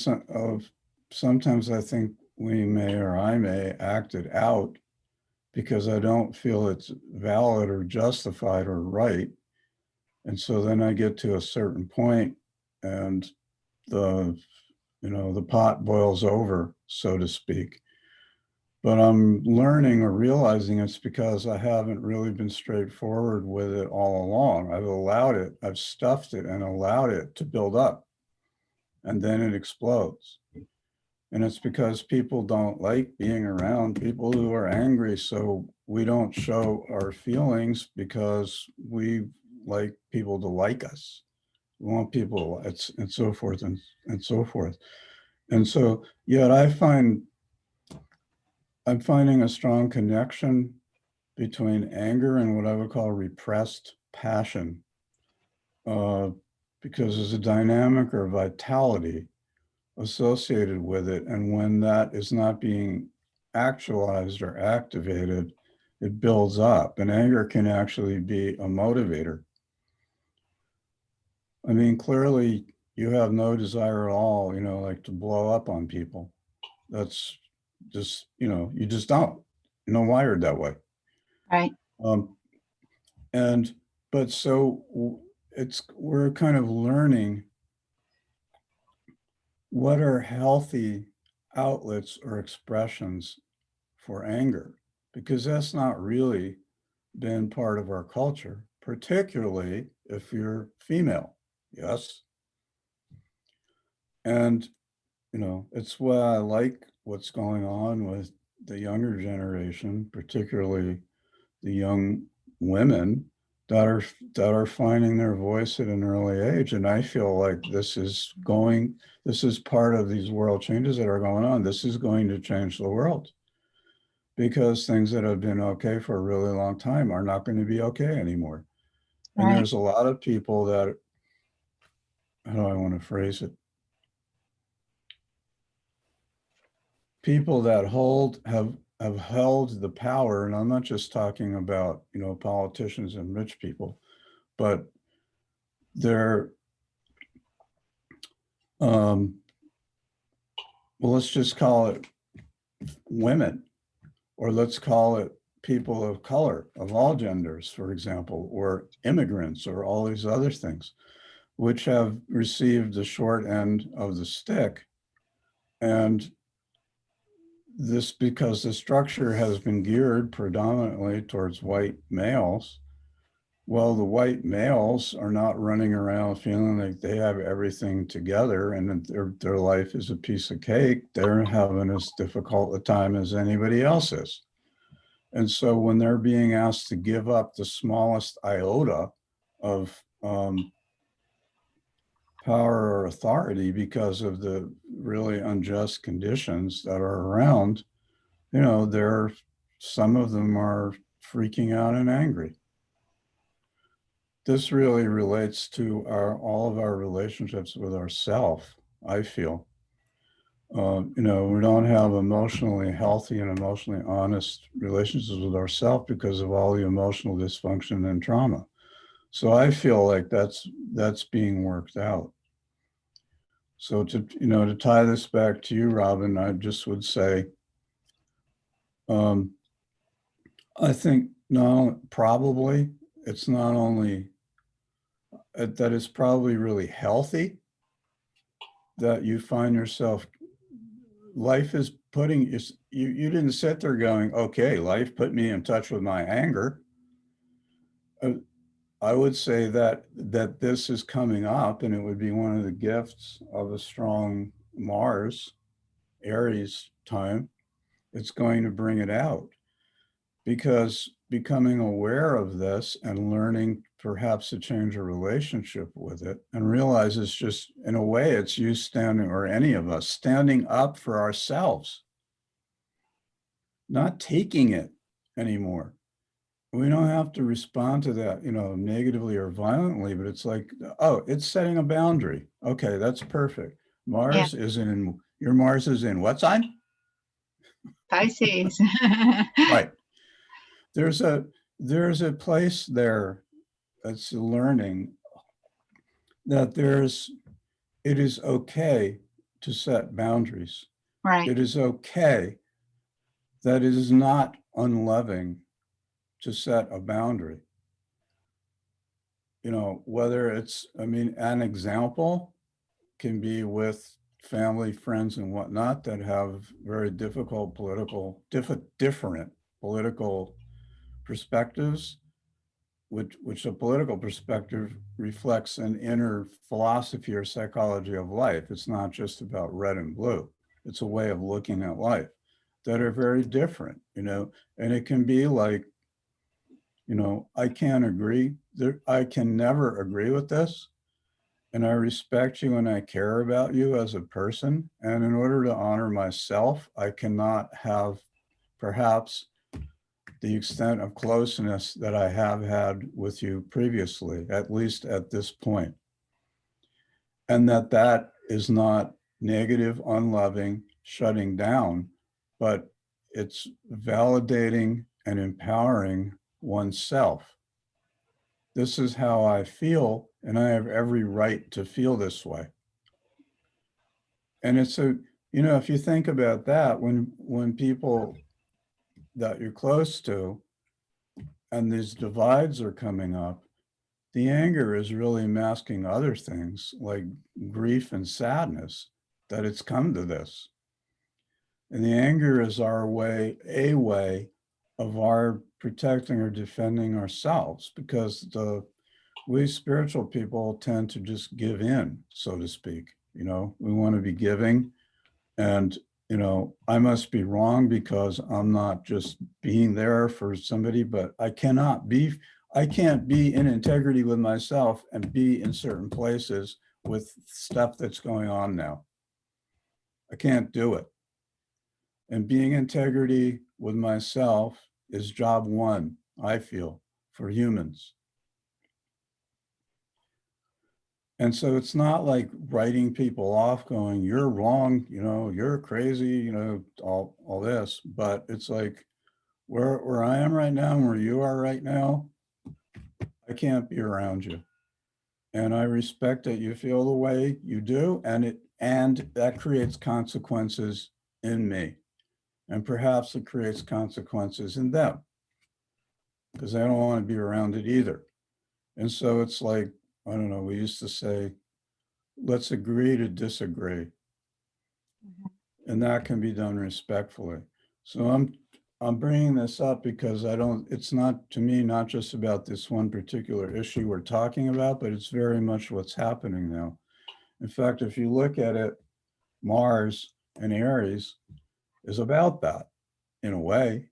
sometimes I think we may, or I may, act it out because I don't feel it's valid or justified or right. And so then I get to a certain point and the pot boils over, so to speak. But I'm learning or realizing it's because I haven't really been straightforward with it all along. I've stuffed it and allowed it to build up, and then it explodes. And it's because people don't like being around people who are angry. So we don't show our feelings because we like people to like us. We want people, and so forth and so forth. And so, yet I'm finding a strong connection between anger and what I would call repressed passion, because there's a dynamic or vitality associated with it. And when that is not being actualized or activated, it builds up. And anger can actually be a motivator. I mean, clearly you have no desire at all, like to blow up on people. That's just, you just don't. You're not wired that way. Right. But so we're kind of learning what are healthy outlets or expressions for anger, because that's not really been part of our culture, particularly if you're female. Yes. And, it's why I like what's going on with the younger generation, particularly the young women that are finding their voice at an early age. And I feel like this is part of these world changes that are going on. This is going to change the world, because things that have been okay for a really long time are not going to be okay anymore. And Right. there's a lot of people that, how do I want to phrase it? People that have held the power, and I'm not just talking about, politicians and rich people, but they're, well, let's just call it women, or let's call it people of color, of all genders, for example, or immigrants, or all these other things, which have received the short end of the stick. And this, because the structure has been geared predominantly towards white males, Well, the white males are not running around feeling like they have everything together and that their life is a piece of cake. They're having as difficult a time as anybody else is. And so when they're being asked to give up the smallest iota of power or authority because of the really unjust conditions that are around, you know, some of them are freaking out and angry. This really relates to all of our relationships with ourself, I feel. You know, we don't have emotionally healthy and emotionally honest relationships with ourselves because of all the emotional dysfunction and trauma. So I feel like that's being worked out. So to tie this back to you, Robin, I just would say, I think probably it's not only that it's probably really healthy that you find yourself, life is putting you didn't sit there going, okay, life put me in touch with my anger. I would say that this is coming up, and it would be one of the gifts of a strong Mars Aries time. It's going to bring it out, because becoming aware of this and learning perhaps to change a relationship with it and realize it's just, in a way, it's you standing, or any of us standing up for ourselves, not taking it anymore. We don't have to respond to that, you know, negatively or violently, but it's like, oh, it's setting a boundary. Okay, that's perfect. Mars is in, your Mars is in what sign? Pisces. Right. There's a place there that's learning that it is okay to set boundaries. Right. It is okay that it is not unloving to set a boundary. You know, whether it's, I mean, an example can be with family, friends, and whatnot that have very difficult different political perspectives, which a political perspective reflects an inner philosophy or psychology of life. It's not just about red and blue. It's a way of looking at life that are very different, you know, and it can be like, you know, I can't agree. I can never agree with this. And I respect you and I care about you as a person. And in order to honor myself, I cannot have perhaps the extent of closeness that I have had with you previously, at least at this point. And that is not negative, unloving, shutting down, but it's validating and empowering oneself. This is how I feel, and I have every right to feel this way. And it's a, you know, if you think about that, when people that you're close to and these divides are coming up, the anger is really masking other things like grief and sadness that it's come to this. And the anger is a way of our protecting or defending ourselves, because we spiritual people tend to just give in, so to speak. You know, we want to be giving, and, you know, I must be wrong because I'm not just being there for somebody, but I can't be in integrity with myself and be in certain places with stuff that's going on now. I can't do it. And being integrity with myself is job one, I feel, for humans. And so it's not like writing people off going, you're wrong, you know, you're crazy, you know, all this, but it's like where I am right now and where you are right now, I can't be around you. And I respect that you feel the way you do, and that creates consequences in me. And perhaps it creates consequences in them, because I don't want to be around it either. And so it's like, I don't know, we used to say, let's agree to disagree. And that can be done respectfully. So I'm bringing this up because it's not, to me, not just about this one particular issue we're talking about, but it's very much what's happening now. In fact, if you look at it, Mars and Aries is about that in a way.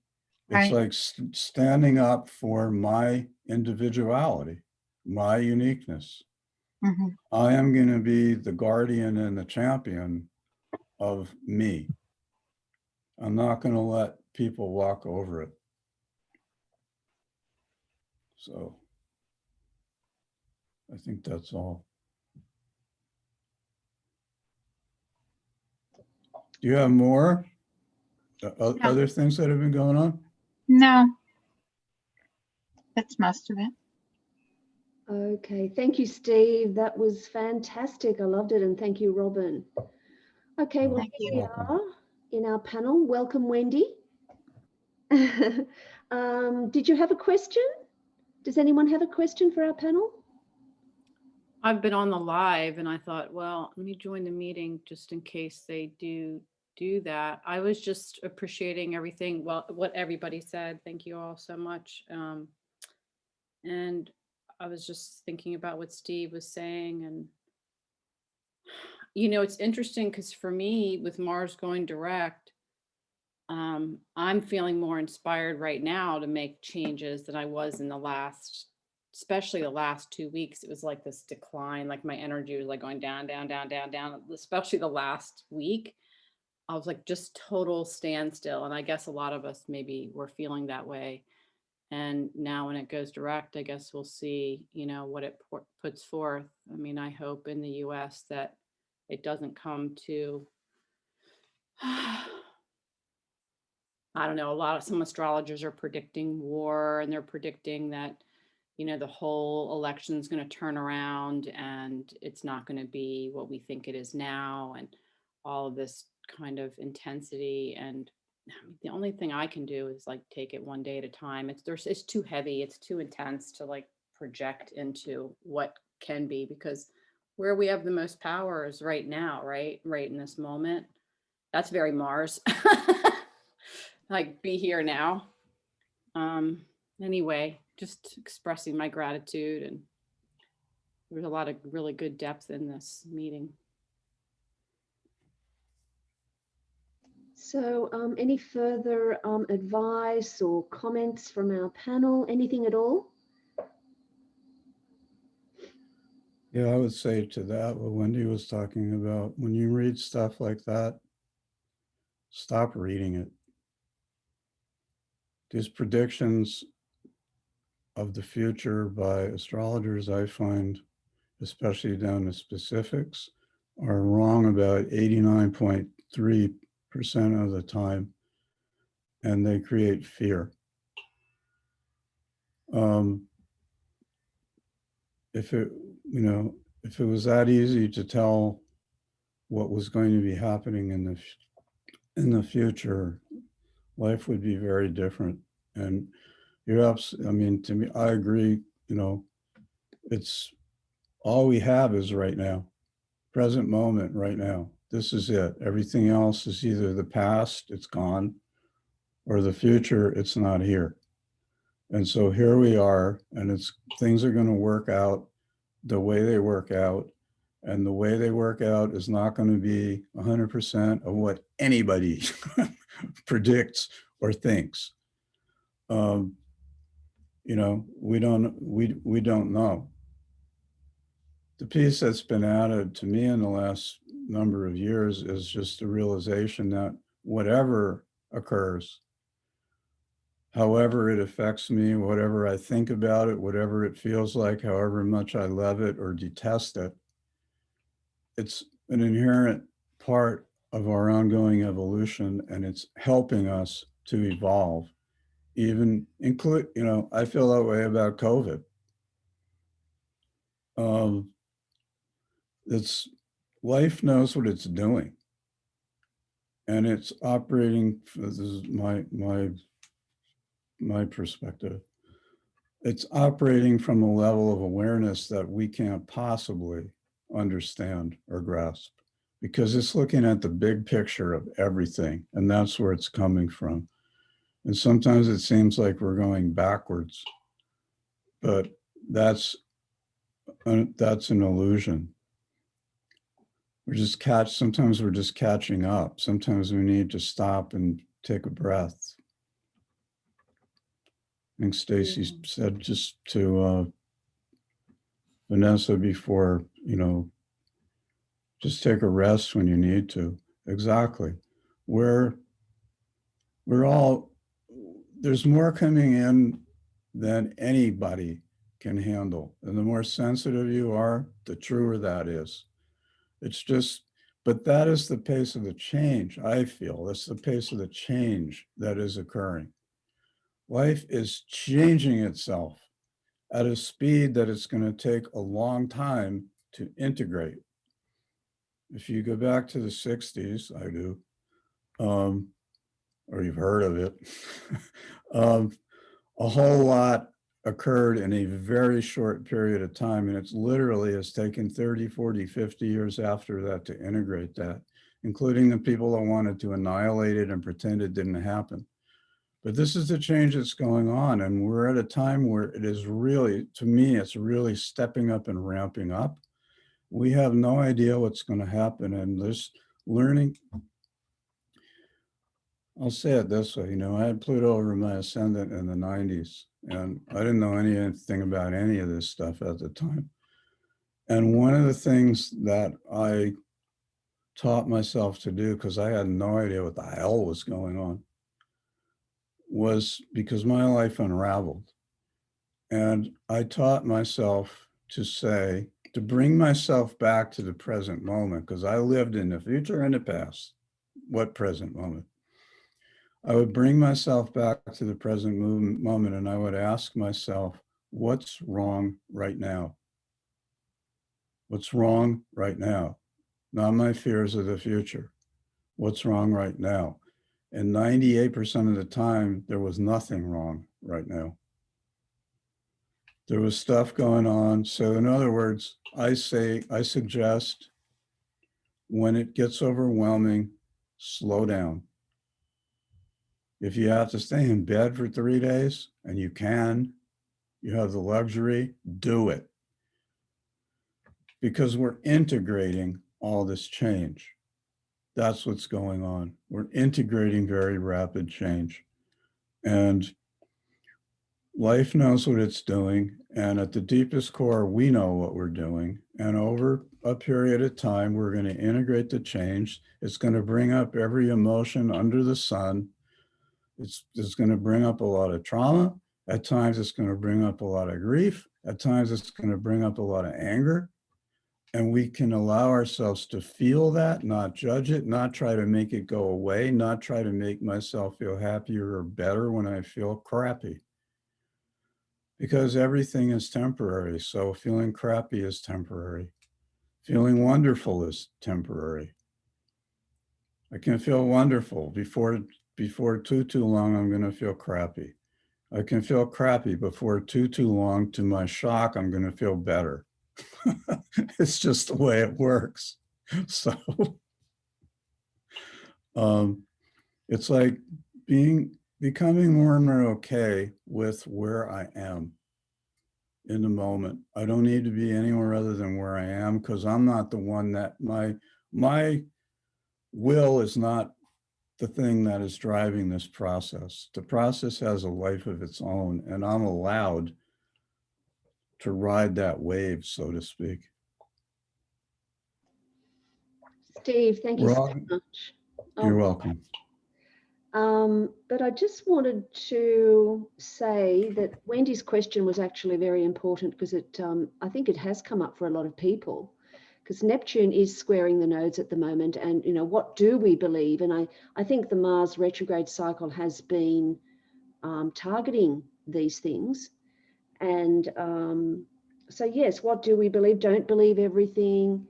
It's Right. like standing up for my individuality, my uniqueness. Mhm. I am going to be the guardian and the champion of me. I'm not going to let people walk over it. So I think that's all. Do you have more? Other things that have been going on? No, that's most of it. Okay, thank you, Steve. That was fantastic. I loved it. And thank you, Robin. Okay, well, Thank here you. we are in our panel. Welcome, Wendy. Did you have a question? Does anyone have a question for our panel? I've been on the live and I thought, well, let me join the meeting just in case they do that. I was just appreciating everything, well, what everybody said. Thank you all so much. And I was just thinking about what Steve was saying. And, you know, it's interesting because for me, with Mars going direct, I'm feeling more inspired right now to make changes than I was in the last, especially the last 2 weeks. It was like this decline, like my energy was like going down, down, down, down, down, especially the last week. I was like just total standstill. And I guess a lot of us maybe were feeling that way. And now when it goes direct, I guess we'll see, you know, what it puts forth. I mean, I hope in the US that it doesn't come to, I don't know, some astrologers are predicting war, and they're predicting that, you know, the whole election is going to turn around and it's not going to be what we think it is now, and all of this kind of intensity. And I mean, the only thing I can do is like take it one day at a time. It's too heavy, it's too intense to like project into what can be, because where we have the most power is right now, right in this moment. That's very Mars. Like, be here now. Anyway, just expressing my gratitude, and there's a lot of really good depth in this meeting. So any further advice or comments from our panel? Anything at all? Yeah, I would say to that what Wendy was talking about. When you read stuff like that, stop reading it. These predictions of the future by astrologers, I find, especially down to specifics, are wrong about 89.3% of the time, and they create fear. If it was that easy to tell what was going to be happening in the future, life would be very different. And I mean, to me, I agree, you know, it's all we have is right now, present moment right now. This is it. Everything else is either the past, it's gone, or the future, it's not here. And so here we are, and things are going to work out the way they work out. And the way they work out is not going to be 100% of what anybody predicts or thinks. You know, we don't know. The piece that's been added to me in the last number of years is just the realization that whatever occurs, however it affects me, whatever I think about it, whatever it feels like, however much I love it or detest it, it's an inherent part of our ongoing evolution, and it's helping us to evolve. Even include, you know, I feel that way about COVID. It's life knows what it's doing, and it's operating. This is my perspective. It's operating from a level of awareness that we can't possibly understand or grasp, because it's looking at the big picture of everything, and that's where it's coming from. And sometimes it seems like we're going backwards, but that's an illusion. Sometimes we're just catching up. Sometimes we need to stop and take a breath. I think Stacie said just to Vanessa before, just take a rest when you need to. Exactly. There's more coming in than anybody can handle. And the more sensitive you are, the truer that is. But that is the pace of the change, I feel. That's the pace of the change that is occurring. Life is changing itself at a speed that it's going to take a long time to integrate. If you go back to the 60s, I do, or you've heard of it, a whole lot occurred in a very short period of time. And it's literally has taken 30, 40, 50 years after that to integrate that, including the people that wanted to annihilate it and pretend it didn't happen. But this is the change that's going on. And we're at a time where it is really, to me, it's really stepping up and ramping up. We have no idea what's going to happen. And this learning, I'll say it this way, I had Pluto over my ascendant in the 90s, and I didn't know anything about any of this stuff at the time. And one of the things that I taught myself to do, because I had no idea what the hell was going on, was because my life unraveled. And I taught myself to bring myself back to the present moment, because I lived in the future and the past. What present moment? I would bring myself back to the present moment, and I would ask myself, what's wrong right now? What's wrong right now? Not my fears of the future. What's wrong right now? And 98% of the time, there was nothing wrong right now. There was stuff going on. So in other words, I suggest when it gets overwhelming, slow down. If you have to stay in bed for 3 days, and you have the luxury, do it. Because we're integrating all this change. That's what's going on. We're integrating very rapid change. And life knows what it's doing. And at the deepest core, we know what we're doing. And over a period of time, we're going to integrate the change. It's going to bring up every emotion under the sun. It's going to bring up a lot of trauma. At times, it's going to bring up a lot of grief. At times, it's going to bring up a lot of anger. And we can allow ourselves to feel that, not judge it, not try to make it go away, not try to make myself feel happier or better when I feel crappy. Because everything is temporary. So feeling crappy is temporary. Feeling wonderful is temporary. I can feel wonderful. Before too long, I'm going to feel crappy. I can feel crappy before too long. To my shock, I'm going to feel better. It's just the way it works. So it's like becoming more and more okay with where I am in the moment. I don't need to be anywhere other than where I am, because I'm not the one that my will is not the thing that is driving this process. The process has a life of its own, and I'm allowed to ride that wave, so to speak. Steve, thank you so much. You're welcome. But I just wanted to say that Wendy's question was actually very important, because I think it has come up for a lot of people, because Neptune is squaring the nodes at the moment. And, what do we believe? And I think the Mars retrograde cycle has been targeting these things. And so, yes, what do we believe? Don't believe everything.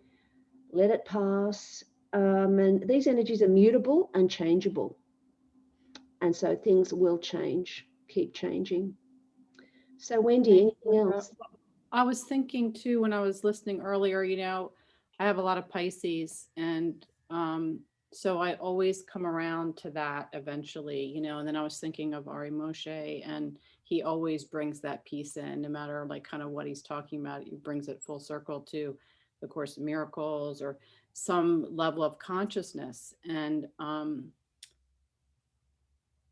Let it pass. And these energies are mutable and changeable. And so things will change, keep changing. So Wendy, anything else? I was thinking too, when I was listening earlier, I have a lot of Pisces, and So I always come around to that eventually, you know, and then I was thinking of Ari Moshe, and he always brings that piece in, no matter like kind of what he's talking about, he brings it full circle to the Course in Miracles or some level of consciousness. And I'm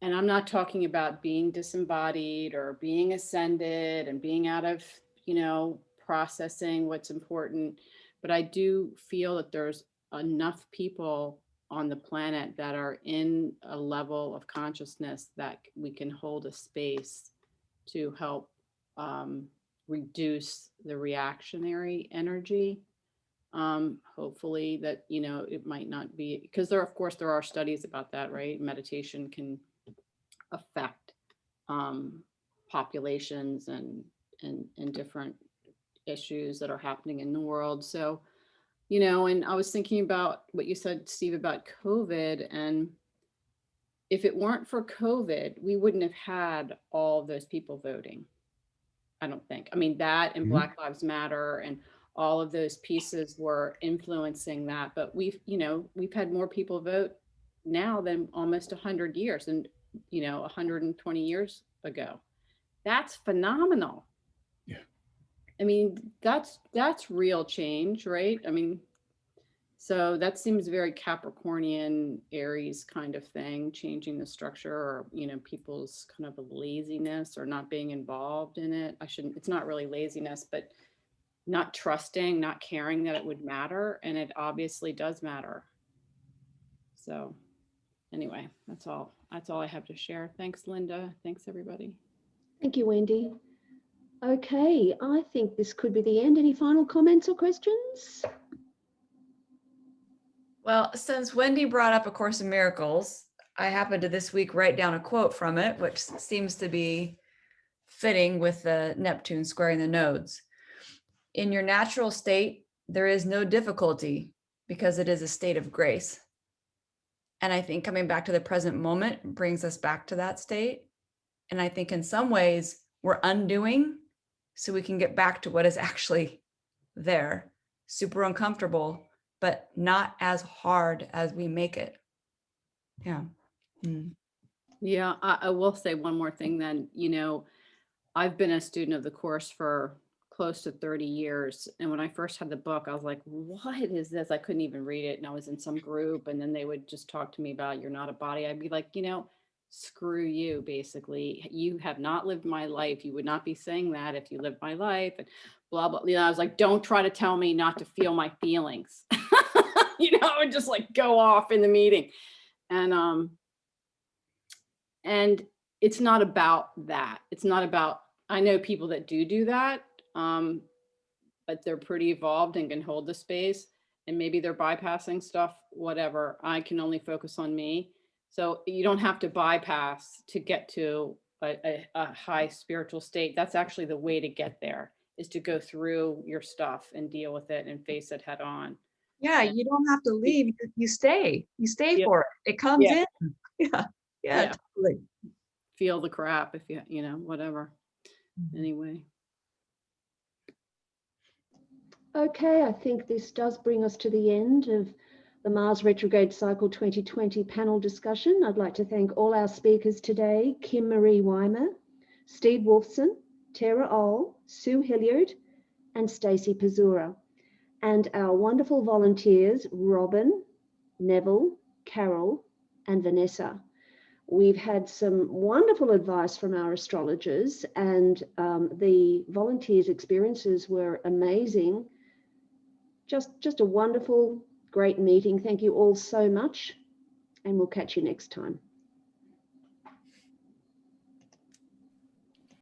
not talking about being disembodied or being ascended and being out of, you know, processing what's important, but I do feel that there's enough people on the planet that are in a level of consciousness that we can hold a space to help reduce the reactionary energy. Hopefully that, you know, it might not be, because there, of course, there are studies about that, right? Meditation can affect populations and different issues that are happening in the world. So, you know, and I was thinking about what you said, Steve, about COVID, and if it weren't for COVID, we wouldn't have had all of those people voting. I don't think. I mean, that and Black Lives Matter and all of those pieces were influencing that. But we've, you know, we've had more people vote now than almost 100 years and, you know, 120 years ago. That's phenomenal. Yeah. I mean, that's real change, right? I mean, so that seems very Capricornian, Aries kind of thing, changing the structure, or, you know, people's kind of a laziness or not being involved in it. It's not really laziness, but not trusting, not caring that it would matter. And it obviously does matter. So anyway, that's all I have to share. Thanks, Linda. Thanks, everybody. Thank you, Wendy. Okay, I think this could be the end. Any final comments or questions? Well, since Wendy brought up A Course in Miracles, I happened to this week write down a quote from it, which seems to be fitting with the Neptune squaring the nodes. In your natural state, there is no difficulty because it is a state of grace. And I think coming back to the present moment brings us back to that state. And I think in some ways we're undoing so we can get back to what is actually there. Super uncomfortable, but not as hard as we make it. Yeah. Yeah, I will say one more thing then. You know, I've been a student of the course for close to 30 years. And when I first had the book, I was like, what is this? I couldn't even read it. And I was in some group, and then they would just talk to me about, you're not a body. I'd be like, you know, screw you, basically. You have not lived my life. You would not be saying that if you lived my life, and blah, blah. You know, I was like, don't try to tell me not to feel my feelings. You know, and just like go off in the meeting. And it's not about that. It's not about, I know people that do that, but they're pretty evolved and can hold the space, and maybe they're bypassing stuff, whatever. I can only focus on me. So you don't have to bypass to get to a high spiritual state. That's actually the way to get there, is to go through your stuff and deal with it and face it head on. Yeah, you don't have to leave. You stay. You stay Yeah. for it. It comes Yeah. in. Yeah, totally. Feel the crap if you know, whatever. Anyway. Okay, I think this does bring us to the end of the Mars Retrograde Cycle 2020 panel discussion. I'd like to thank all our speakers today: Kim Marie Weimer, Steve Wolfson, Tara Ohl, Sue Hillyard, and Stacie Pazura, and our wonderful volunteers, Robin, Neville, Carol, and Vanessa. We've had some wonderful advice from our astrologers, and the volunteers' experiences were amazing. Just a wonderful, great meeting. Thank you all so much, and we'll catch you next time.